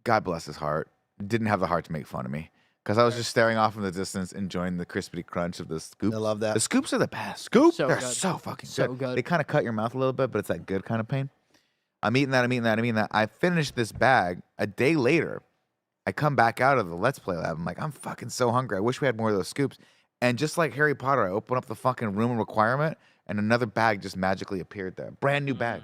God bless his heart, didn't have the heart to make fun of me. Because I was just staring off in the distance, enjoying the crispity crunch of the scoop. I love that. The scoops are the best. Scoop, So they're good. so fucking So good. good. They kind of cut your mouth a little bit, but it's that good kind of pain. I'm eating that. I finished this bag. A day later, I come back out of the Let's Play lab. I'm like, I'm fucking so hungry. I wish we had more of those scoops. And just like Harry Potter, I open up the fucking room requirement, and another bag just magically appeared there. Brand new bag.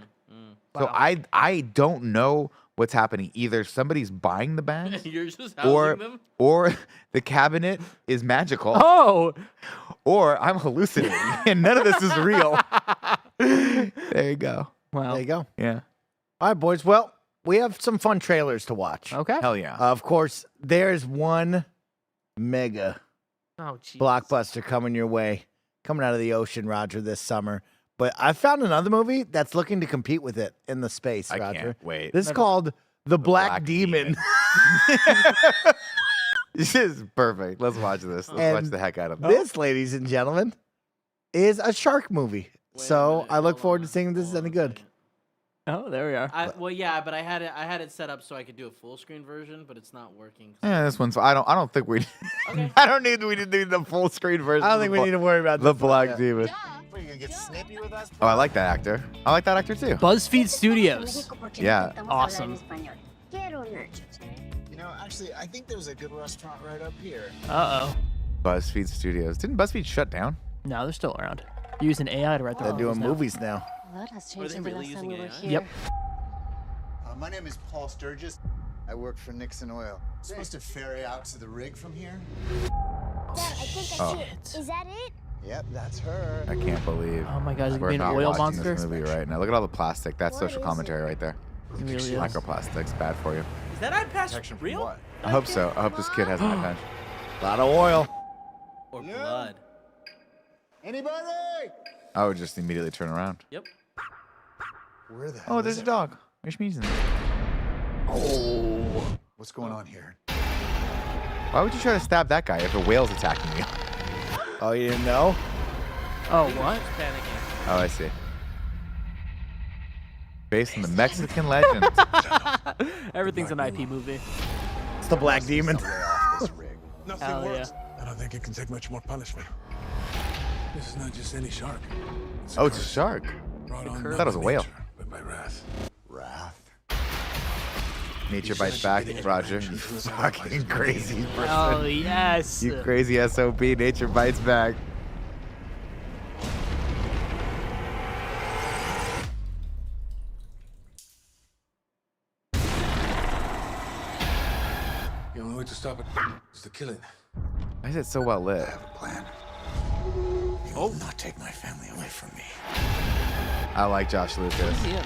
So I don't know what's happening. Either somebody's buying the bags, You're just housing them. or the cabinet is magical, Oh, or I'm hallucinating, and none of this is real. There you go. wow. There you go. Yeah. All right, boys. Well, we have some fun trailers to watch. Okay. Hell yeah. Of course, there's one mega Oh, jeez. Blockbuster coming your way, coming out of the ocean, Roger, this summer. But I found another movie that's looking to compete with it in the space, I Roger. can't wait. This is called The Black Demon. This is perfect. Let's watch this. Let's watch the heck out of it. This, ladies and gentlemen, is a shark movie. So I look forward to seeing if this is any good. Oh, there we are. Well, yeah, but I had it set up so I could do a full screen version, but it's not working. Yeah, this one's. I don't think we. Okay. I don't need. We need the full screen version. I don't think we need to worry about the this. Black Demon. Are you gonna get snippy with us? Oh, I like that actor. I like that actor too. BuzzFeed Studios. Yeah. Awesome. You know, actually, I think there's a good restaurant right up here. Uh-oh. BuzzFeed Studios. Didn't BuzzFeed shut down? No, they're still around. Using AI to write their They're doing movies now. That has Are changed they since the really last time we using were AI? here. Yep. My name is Paul Sturgis. I work for Nixon Oil. Supposed to ferry out to the rig from here? Dad, I think I see it. Is that it? Yep, that's her. I can't believe. Oh my God, is it We're being an not oil watching monster? this movie right now. Look at all the plastic. That's What social is commentary right there. It really is. Microplastics, bad for you. Is that eye patch Protection from real? what? I hope so. I hope this kid has an eye patch. A lot of oil. Or blood? Anybody? I would just immediately turn around. Yep. Where the hell Oh, is there's a it? dog. Which means What's going on here? why would you try to stab that guy if a whale's attacking you? Oh, you didn't know? Oh, what? Panicking. Oh, I see. Based on the Mexican legend. Everything's an IP movie. It's The Black Demon. This rig. Hell yeah. I don't think it can take much more punishment. This is not just any shark. Oh, it's a shark. Brought on I not thought it was a by whale. nature, but by wrath. Wrath. Nature bites back, Roger. You fucking crazy person. Oh, yes. You crazy SOB. Nature bites back. The only way to stop it is to kill it. Why is it so well lit? I have a plan. You will not take my family away from me. I like Josh Lucas. Yeah.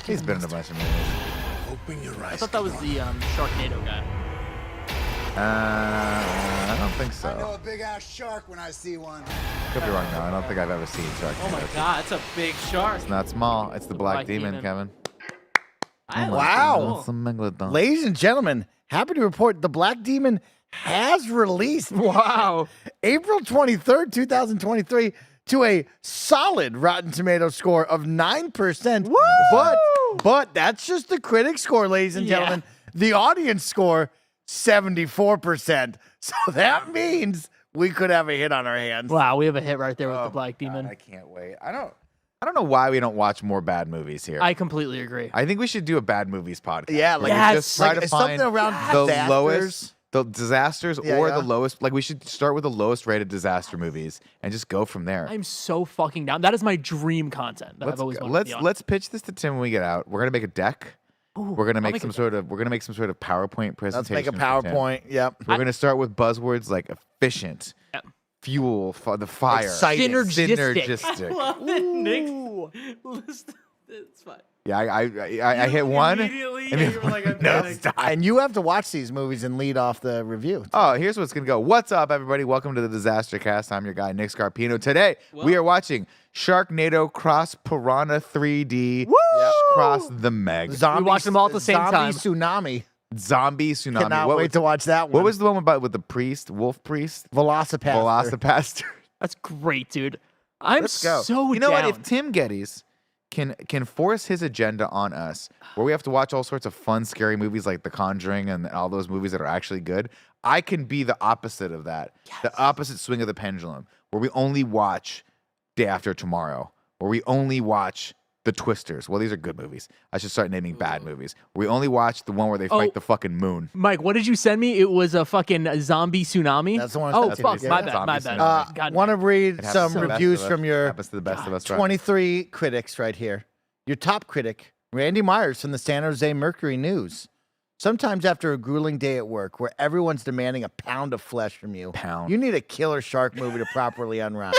He's been in a bunch of movies. Open your eyes. I thought that was the Sharknado guy. I don't think I know so. a big ass shark when I see one. Could be wrong though. I don't think I've ever seen Shark. Oh my God, that's a big shark. It's not small. It's the Black Black Demon, Demon. Kevin. I Wow. It's a megalodon. Ladies and gentlemen, happy to report The Black Demon has released. Wow. April 23rd, 2023, to a solid Rotten Tomato score of 9%. But that's just the critic score, ladies and Yeah. gentlemen. The audience score, 74%. So that means we could have a hit on our hands. Wow, we have a hit right there with Oh the Black my God, Demon. I can't wait. I don't know why we don't watch more bad movies here. I completely agree. I think we should do a bad movies podcast. Yeah, like, we Yes. just try like to something find around the disasters. lowest, the disasters Yeah, or yeah. the lowest. Like we should start with the lowest rated disaster movies and just go from there. I'm so fucking down. That is my dream content that I've always wanted to be on. Let's pitch this to Tim when we get out. We're gonna make a deck. We're gonna make some sort of PowerPoint presentation. Let's make a for Tim. PowerPoint. Yep. We're gonna start with buzzwords like efficient, Yep. fuel, the fire, Exciting. Synergistic. synergistic. love that Nick list. It's fine. Yeah, I hit one. Immediately, and then you were like, I'm no, panicked. stop. And you have to watch these movies and lead off the review. Oh, here's what's gonna go. What's up, everybody? Welcome to the Disaster Cast. I'm your guy, Nick Scarpino. Today we are watching Sharknado Cross Piranha 3D Cross the Meg. Zombie, watched them all at the same time. Zombie Zombie Tsunami. Cannot What wait was- to watch that one. What was the one about with the priest, wolf priest? Velocipaster? Velocipaster. That's great, dude. I'm Let's go. so You know down. what? If Tim Geddes can force his agenda on us, where we have to watch all sorts of fun, scary movies like The Conjuring and all those movies that are actually good, I can be the opposite of that. The opposite swing of the pendulum, where we only watch Day After Tomorrow, where we only watch The Twisters. Well, these are good movies. I should start naming bad movies. We only watch the one where they fight the fucking moon. Mike, what did you send me? It was a fucking zombie tsunami. That's the one I Oh sent fuck, you. my Yeah. bad, my Zombie bad. tsunami. God, Want to read It happens some to the best reviews of us. from your Happens to the best of us. right? 23 critics right here. Your top critic, Randy Myers from the San Jose Mercury News. Sometimes after a grueling day at work where everyone's demanding a pound of flesh from you, Pound. you need a killer shark movie to properly unwind.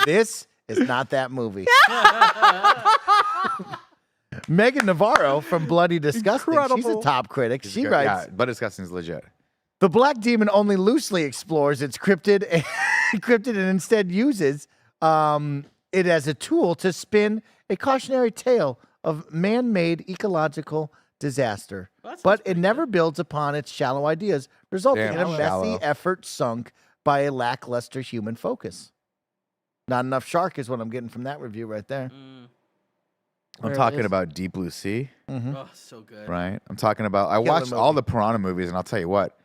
This is not that movie. Megan Navarro from Bloody Disgusting. She's a Incredible. top critic. She Yeah, writes, but Disgusting's legit. The Black Demon only loosely explores its cryptid and instead uses it as a tool to spin a cautionary tale of man-made ecological disaster. But it never builds upon its shallow ideas, resulting in a messy effort sunk by a lackluster human focus. Not enough shark is what I'm getting from that review right there. I'm talking about Deep Blue Sea. Oh, so good. Right. I'm talking about. I watched all the Piranha movies, and I'll tell you what,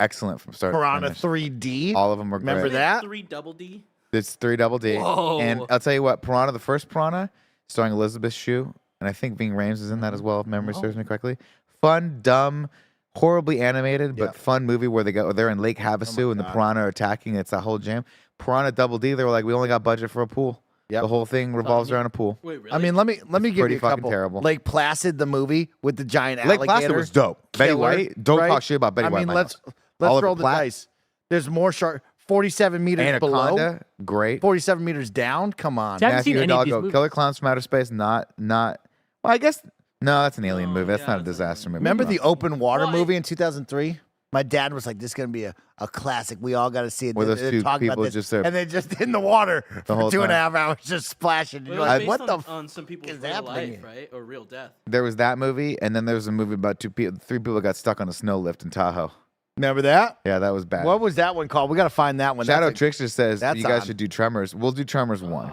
excellent from start Piranha to finish. 3D. All of them were Remember great. that? 3 double D. It's 3 double D. Whoa. And I'll tell you what, Piranha, the first Piranha, starring Elizabeth Shue, and I think Ving Rhames is in that as well, if memory serves me correctly. Fun, dumb, horribly animated, but fun movie where they're in Lake Havasu and the Piranha are attacking. It's that whole jam. Piranha double D. They were like, we only got budget for a pool. Yep. The whole thing revolves around a pool. Wait, really? I mean, let me give pretty you a fucking couple. terrible. Lake Placid, the movie with the giant Lake alligator. Placid was dope. Betty Killer, White. Don't right? talk shit about Betty White. I in mean, my let's house. roll Oliver the Platt. dice. There's more shark. 47 meters below. Anaconda, great. 47 meters down. Come on. Haven't seen Matthew any of these Hidalgo, movies. Killer Clowns from Outer Space. Not. Well, I guess no. That's an alien movie. That's not a disaster movie. Remember the open water Well, movie in 2003? My dad was like, "This is gonna be a classic. We all got to see it." Where those They're two talking about people this. just and they just in the water the whole for 2.5 time. hours, just splashing. And Well, you're it was like, based "What the?" on some people's is real happening life, here? right? Or real death. There was that movie, and then there was a movie about 3 people got stuck on a snow lift in Tahoe. Remember that? Yeah, that was bad. What was that one called? We got to find that one. Shadow That's a- Trickster says that's you guys odd. should do Tremors. We'll do Tremors 1.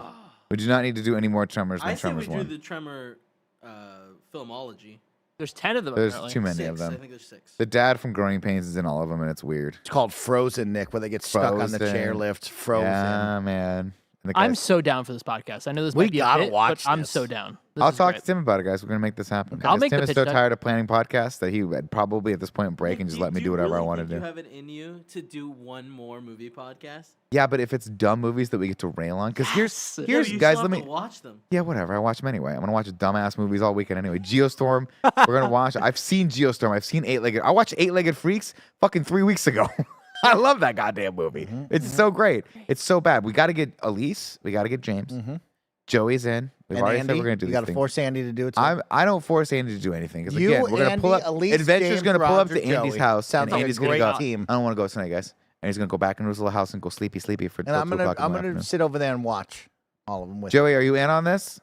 We do not need to do any more Tremors than I say we Tremors do 1. the Tremor filmology. There's 10 of them. There's apparently. too many 6. of them. I think there's 6. The dad from Growing Pains is in all of them, and it's weird. It's called Frozen, Nick, where they get stuck on the Frozen. chairlift. Frozen. Yeah, man. And the I'm guys- so down for this podcast. I know this We might be gotta a bit, watch but I'm this. so down. This I'll is talk great. to Tim about it, guys. We're gonna make this happen. I'll Because make Tim the is pitch so deck. tired of planning podcasts that he would probably at this point break and just let me do whatever I want to Do you do. have it in you to do one more movie podcast? Yeah, but if it's dumb movies that we get to rail on, because here's Yeah, but you guys, still let have me. to watch them. Yeah, whatever. I watch them anyway. I'm gonna watch dumbass movies all weekend anyway. Geostorm, we're gonna watch. I've seen Geostorm. I've seen Eight-Legged. I watched Eight-Legged Freaks fucking 3 weeks ago. I love that goddamn movie. It's so great. It's so bad. We got to get Elise. We got to get James. Joey's in. We've And already Andy, said we're gonna do you these got to things. force Andy to do it. Too. I don't force Andy to do anything because You, again, we're gonna pull Andy, up. Elise, Adventure's James, gonna pull up Roger, to Andy's Joey. house, Sounds and like a Andy's great gonna go. team. I don't want to go tonight, guys. And he's gonna go back into his little house and go sleepy for and till I'm 2 o'clock in the gonna afternoon. sit over there and watch all of them with. Joey, are you in on this?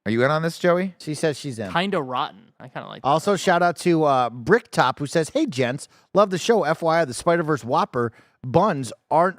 Are you in on this, Joey? She says she's in. Kind of rotten. I kind of like that. Also, shout out to Bricktop who says, "Hey gents, love the show. FYI, the Spider-Verse Whopper buns are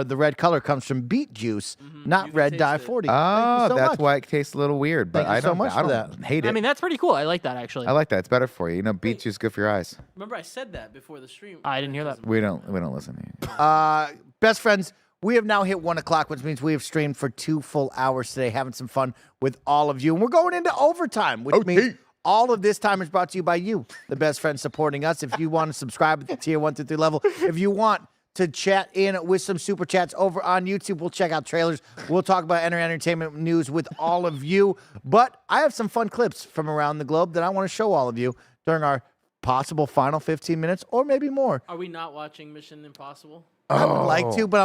the red color comes from beet juice, not can red taste dye it. 40." Oh, Thank you so that's much. why it tastes a little weird. But Thank you I so don't. much I for don't that. hate it. I mean, that's pretty cool. I like that actually. I like that. It's better for you. You know, beet juice good for your eyes. Remember, I said that before the stream. I didn't hear that. We don't listen to you. Best friends, we have now hit 1 o'clock, which means we have streamed for 2 full hours today, having some fun with all of you. And we're going into overtime, which means all of this time is brought to you by you, the best friends supporting us. If you want to subscribe at the tier 1 through 3 level, if you want to chat in with some super chats over on YouTube, we'll check out trailers. We'll talk about entertainment news with all of you. But I have some fun clips from around the globe that I want to show all of you during our possible final 15 minutes or maybe more. Are we not watching Mission Impossible? I would like to, but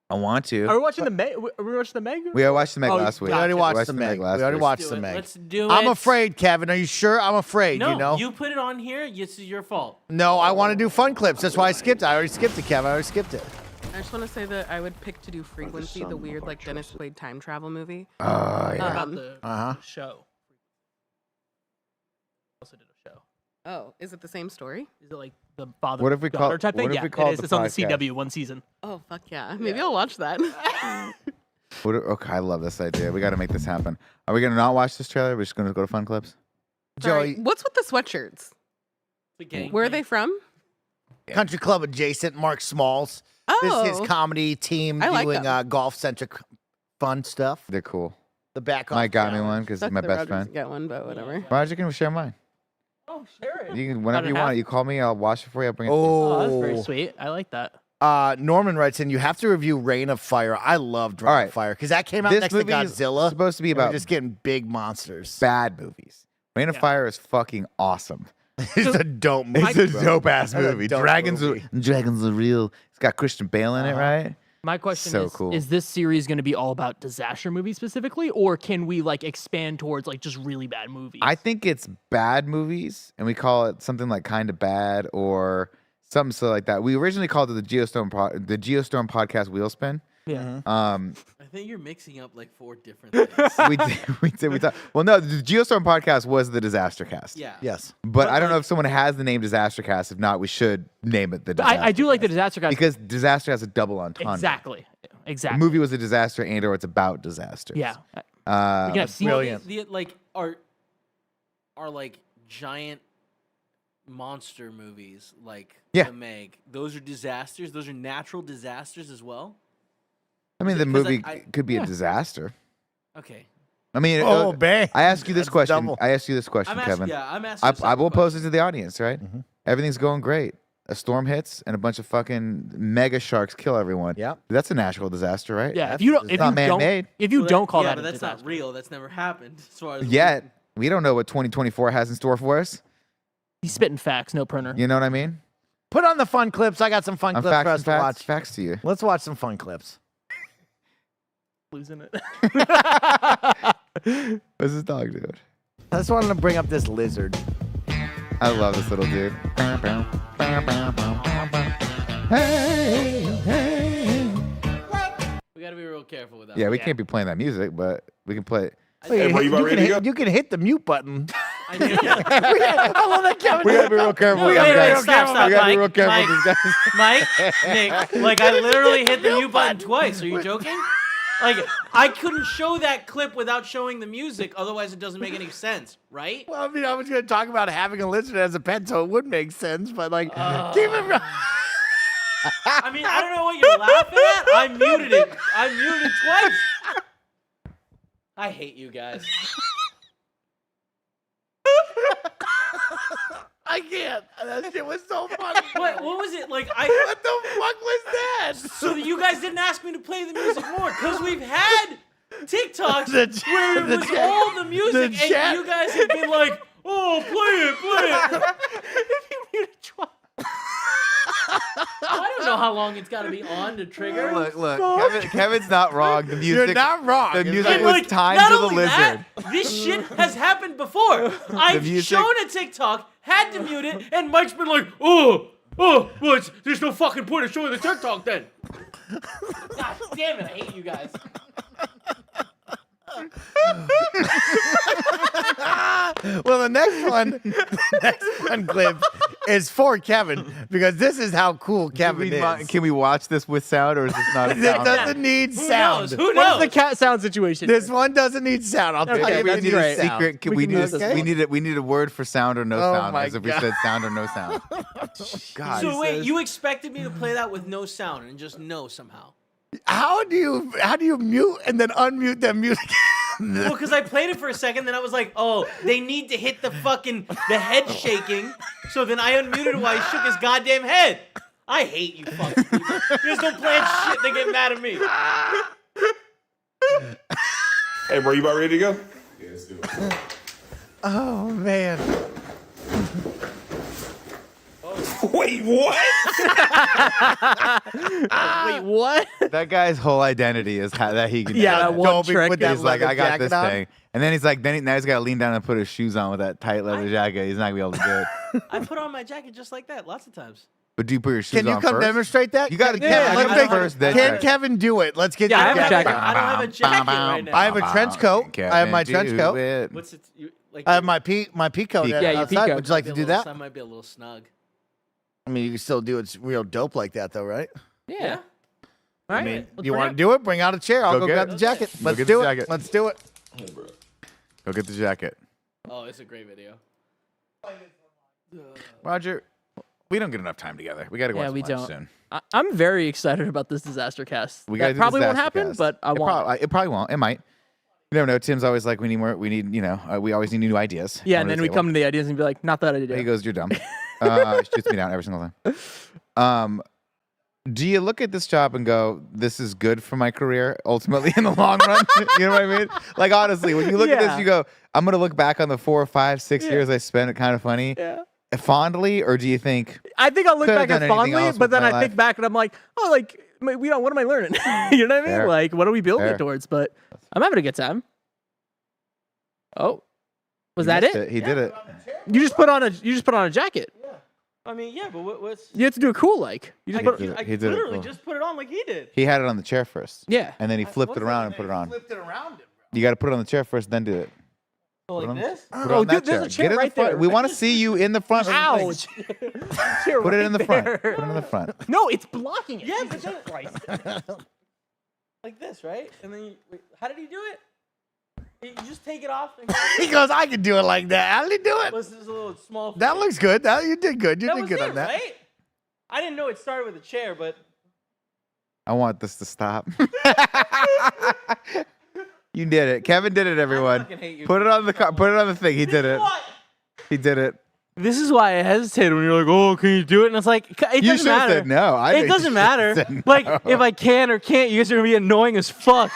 I want to. Are we watching the Meg? Are we watching the Meg? We watched the Meg Oh, last week. We already watched watched the the Meg. Meg We last already week. watched Do the it. Meg. Let's do it. I'm afraid, Kevin. Are you sure? I'm afraid, No, you know? you put it on here. This is your fault. No, I want to do fun clips. That's why I skipped it. I already skipped it, Kevin. I already skipped it. I just want to say that I would pick to do Frequency, the weird like Dennis Quaid time travel movie. Oh, yeah. About the Uh-huh. show. Also did a show. Oh, is it the same story? Is it like the father What if we call- daughter type thing? what if Yeah, we call it is. the It's on the podcast? CW one season. Oh, fuck yeah. Maybe I'll watch that. Okay, I love this idea. We got to make this happen. Are we going to not watch this trailer? We're just going to go to fun clips? Sorry, Joey, what's with the sweatshirts? The gang. Where are they from? Country Club adjacent, Mark Smalls. Oh, This is his comedy team I like doing them. golf-centric fun stuff. They're cool. The back off Mike got me challenge. one because he's Sucks my that best Roger friend. doesn't get one, but whatever. Roger can share mine. Oh, share it. You can, whenever Cut it you in want half? it. You call me, I'll wash it for you. I'll bring it to you. Oh, that's very Oh, sweet. I like that. Norman writes in, you have to review Reign of Fire. I loved Reign All right. of Fire because that came out This next to movie is Godzilla. supposed to be and we're about just getting big monsters. bad movies. Reign of Fire is fucking awesome. It's a dope movie. It's a bro. dope ass That's a movie. dope Dragons movie. are real. It's got Christian Bale in it, right? My question So is, cool. is this series going to be all about disaster movies specifically, or can we like expand towards like just really bad movies? I think it's bad movies, and we call it something like Kind of Bad or Something silly like that. We originally called it the Geostorm Podcast Wheelspin. Yeah. I think you're mixing up like 4 different things. we thought. Well, no, the Geostorm Podcast was the Disaster Cast. Yeah. Yes. But I don't know if someone has the name Disaster Cast. If not, we should name it the Disaster I do like the disaster guys. because disaster has a double entendre. Exactly. The movie was a disaster and or it's about disasters. Yeah. Uh, We can have brilliant. The like are like giant monster movies like Yeah. The Meg. Those are disasters. Those are natural disasters as well. I mean, the 'Cause movie I- could be a disaster. Okay. I mean, bang. I ask you this That's question. double. I ask you this question, I'm asking, Kevin. yeah, I'm asking. I will pose it to the audience, right? Everything's going great. A storm hits and a bunch of fucking mega sharks kill everyone. Yep. That's a natural disaster, right? Yeah. If you don't, It's not man-made. don't call yeah, that but a that's disaster. not real. That's never happened as far as Yet, we don't know what 2024 has in store for us. He's spitting facts, no printer. You know what I mean? Put on the fun clips. I got some fun I'm clips for facts us and to facts, watch. facts to you. Let's watch some fun clips. Losing it. What's this dog doing? I just wanted to bring up this lizard. I love this little dude. Hey, hey. We gotta be real careful with that. Yeah, one. we can't be playing that music, but we can play it. You can hit the mute button. I knew I love that Kevin. We gotta be real careful. Wait, with these wait, guys. stop, We gotta be Mike, real careful Mike. with these guys. Mike, Nick, like I literally hit the mute button twice. Are you joking? Like I couldn't show that clip without showing the music, otherwise it doesn't make any sense, right? Well, I mean, I was going to talk about having a lizard as a pet, so it would make sense. But keep it. I mean, I don't know what you're laughing at. I muted it. I muted it twice. I hate you guys. I can't. That shit was so funny. What was it like? What the fuck was that? So you guys didn't ask me to play the music more because we've had TikToks The where it was all the music, the and chat- you guys have been like, "Oh, play it." If you mute it twice. I don't know how long it's got to be on to trigger. Look. Kevin's not wrong. The music. You're not wrong. The music And, was like, timed not to the only lizard. that, this shit has happened before. I've music- shown a TikTok, had to mute it, and Mike's been like, well, there's no fucking point of showing the TikTok then. God damn it, I hate you guys. Well, the next one clip is for Kevin because this is how cool Kevin is. Can we watch this with sound, or is this not a It sound? doesn't need Who sound. knows? Who What's knows? the cat sound situation? This one doesn't need sound. I'll tell Okay, you. we That's need great. a secret. We We can need use this a, one. we need a word for sound or no Oh sound, my as if we God. said sound or no sound. God. So wait, you expected me to play that with no sound and just no somehow? How do you mute and then unmute that music? Well, because I played it for a second, then I was like, oh, they need to hit the head shaking. So then I unmuted while he shook his goddamn head. I hate you fucking people. You guys don't plan shit, they get mad at me. Hey, bro, you about ready to go? Yeah, let's do it. Oh man. Wait, what? Wait, what? That guy's whole identity is that he can. Yeah, that one Dopey trick. with that He's like, leather I got this jacket on. thing, and then he's like, now he's got to lean down and put his shoes on with that tight leather jacket. He's not gonna be able to do it. I put on my jacket just like that lots of times. But do you put your shoes Can you on come first? demonstrate that? You gotta- Kevin, Kevin, let's make- first, then Can check. Kevin do it? Let's get Yeah, I your have a jacket. jacket. I don't have a jacket right now. I have a trench coat. I have my trench coat. What's it? Like, I have my pea coat. Yeah, your pea outside. coat. Would you like to do that? That might be a little snug. I mean, you can still do it real dope like that, though, right? Yeah. All I right. mean, let's you bring want it to do it? Bring out a chair. I'll Go go get grab it. the jacket. Go Let's get do the it. jacket. Let's do it. Go get the jacket, Oh, it's a great video. Roger. We don't get enough time together. We gotta go. Yeah, watch we lunch don't. Soon. I'm very excited about this disaster cast. We gotta That do probably won't disaster happen, cast. but I want. It probably won't. It might. You never know. Tim's always like, we need more. We need, we always need new ideas. Yeah, under and then the we table. come to the ideas and be like, not that idea. He goes, "You're dumb." Shoots me down every single time. Do you look at this job and go, "This is good for my career"? Ultimately, in the long run, you know what I mean? Like honestly, when you look at this, Yeah. you go, "I'm gonna look back on the 4, 5, 6 years I spent at KindaFunny fondly," or do you think? I think I'll look Could've back done at anything fondly, else but with then my I think life. back and I'm like, oh, like, what am I learning? You know what I mean? Fair. Like, what are we building Fair. it towards? But I'm having a good time. Oh, was He that missed it? He did it. You just put on a jacket. I mean, yeah, but what's? You have to do a cool like. You just I, put, I He did it literally cool. just put it on like he did. He had it on the chair first. Yeah. And then he flipped it around and put it on. Flipped it around him. You got to put it on the chair first, then do it. So like this? Put it on that dude, there's a chair Get in right the front. there. We want to see you in the front. of the Ouch. thing. Put it in the front. Put it in the front. No, it's blocking it. Yeah, but then like this, right? And then wait, how did he do it? You just take it off. And He goes, I can do it like that. How did he do it? This is a little small. That looks good. You did good. You That did was good it, on that. right? I didn't know it started with a chair, but I want this to stop. You did it. Kevin did it, everyone. fucking hate you. Put it on the put it on the thing. He did it. what? He did it. This is why I hesitated when you're like, "Oh, can you do it?" And it's like, it You doesn't should have matter. said no. I It think you doesn't should matter. have said Like, no. if I can or can't, you guys are gonna be annoying as fuck.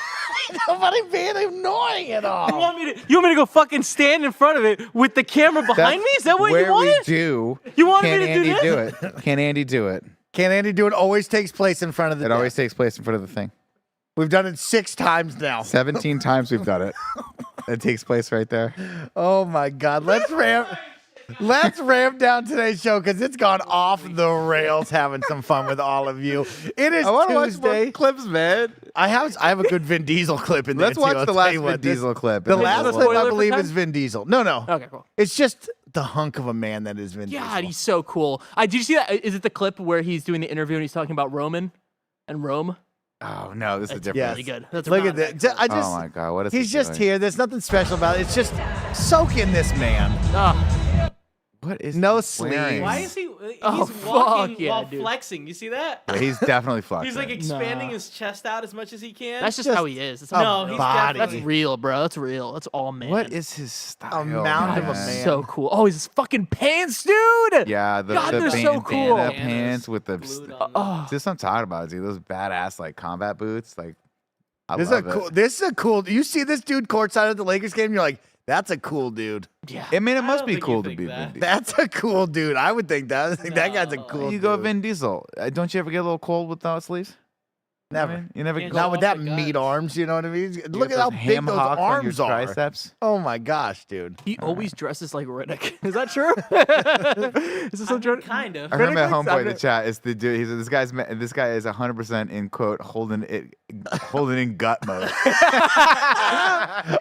Nobody being annoying at all. You want me to go fucking stand in front of it with the camera behind me? Is that what where you wanted? we do. You wanted Can me to Andy do do this? it? Can Andy do it? Can Andy do it? Always takes place in front of the It desk. always takes place in front of the thing. We've done it 6 times now. 17 times we've done it. It takes place right there. Oh my God. Let's ramp down today's show because it's gone off the rails having some fun with all of you. It is I want to watch Tuesday. more clips, man. I have a good Vin Diesel clip in there. Let's too. watch I'll the tell last you Vin what, Diesel clip. The and then last we'll- clip, spoiler I for believe, time? is Vin Diesel. No. Okay, cool. It's just the hunk of a man that is Vin Diesel. God, he's so cool. Did you see that? Is it the clip where he's doing the interview and he's talking about Roman and Rome? Oh no, this is It's different. really good. That's Look not at that. I just, Oh my God, what is he's he just doing? here. There's nothing special about it. It's just soak in this man. What is No he sleeves. wearing? Why is he? He's Oh, walking fuck yeah, while dude. flexing. You see that? Yeah, he's definitely flexing. He's like expanding his chest out as much as he can. That's just Just how he is. It's a no, he's body. That's definitely. real, bro. That's real. That's all man. What is his style? mound of a man? man. So cool. Oh, his fucking pants, dude. Yeah, the God, the they're so cool. bandana pants with the. Glued on Oh, Just what I'm talking about, dude. Those badass like combat boots. Like, I This is a love cool. it. This is a cool. You see this dude courtside at the Lakers game, you're like, that's a cool dude. yeah. I mean, it I must don't be think cool you to think be that. Vin Diesel. That's a cool dude. I would think that. I think that guy's a No. cool. You go dude. Vin Diesel. Don't you ever get a little cold without sleeves? Never. You never Can't go. Not with off that the meat guts. arms. You know what I mean? You Look get at how those big ham those hocks on your arms are. triceps. Oh my gosh, dude. He always dresses like Riddick. Is that true? Is this I some mean, true? kind of. I heard my Riddick looks- homeboy in the chat. It's the dude. He's this guy is 100% in quote holding in gut mode.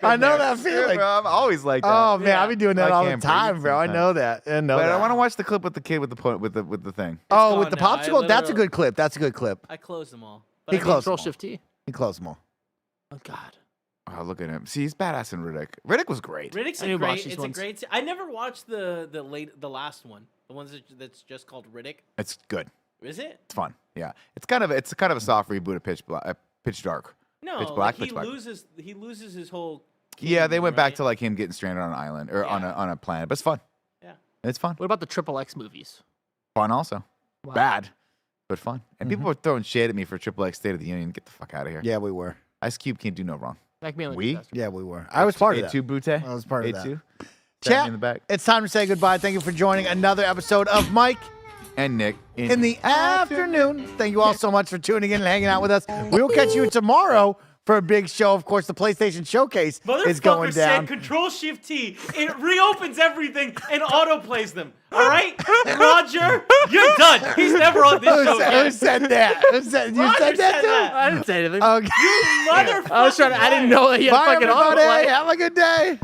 I know that feeling. Bro, I'm always like that. Oh man, I've been doing that I all the can't breathe time, bro. I sometimes. know that. I know But that. I want to watch the clip with the kid with the thing. Oh, It's with the gone now. I popsicle? That's a literally- good clip. That's a good clip. I closed them all. He I mean, closed Control them all. Shift T. He closed them all. Oh God. Oh, look at him. See, he's badass in Riddick. Riddick was great. Riddick's I a need to watch great. these It's ones. a great. I never watched the last one. The ones that's just called Riddick. It's good. Is it? It's fun. Yeah. It's kind of a soft reboot of Pitch Dark. No. Pitch Black, like Pitch Black. he loses his whole. Yeah, they kingdom, went back right? to like him getting stranded on an island or on Yeah. a planet, but it's fun. Yeah. It's fun. What about the Triple X movies? Fun also. Wow. Bad, but fun. And people were throwing shade at me for Triple X State of the Union. Get the fuck out of here. Yeah, we were. Ice Cube can't do no wrong. Macmillan We? disaster. Yeah, we were. I was part of that. A2 Brute. I was part of that. A2. Chat, in the back. it's time to say goodbye. Thank you for joining another episode of Mike And Nick in the afternoon. Thank you all so much for tuning in and hanging out with us. We will catch you tomorrow for a big show. Of course, the PlayStation Showcase is going Motherfucker down. said Control Shift T. It reopens everything and auto plays them. All right, Roger, you're done. He's never on this show Who again. said that? You said Roger that said too? that. I didn't say anything. Okay. Motherfucker. I was trying to. I didn't know that you had Bye, fucking auto everybody. play. Have a good day.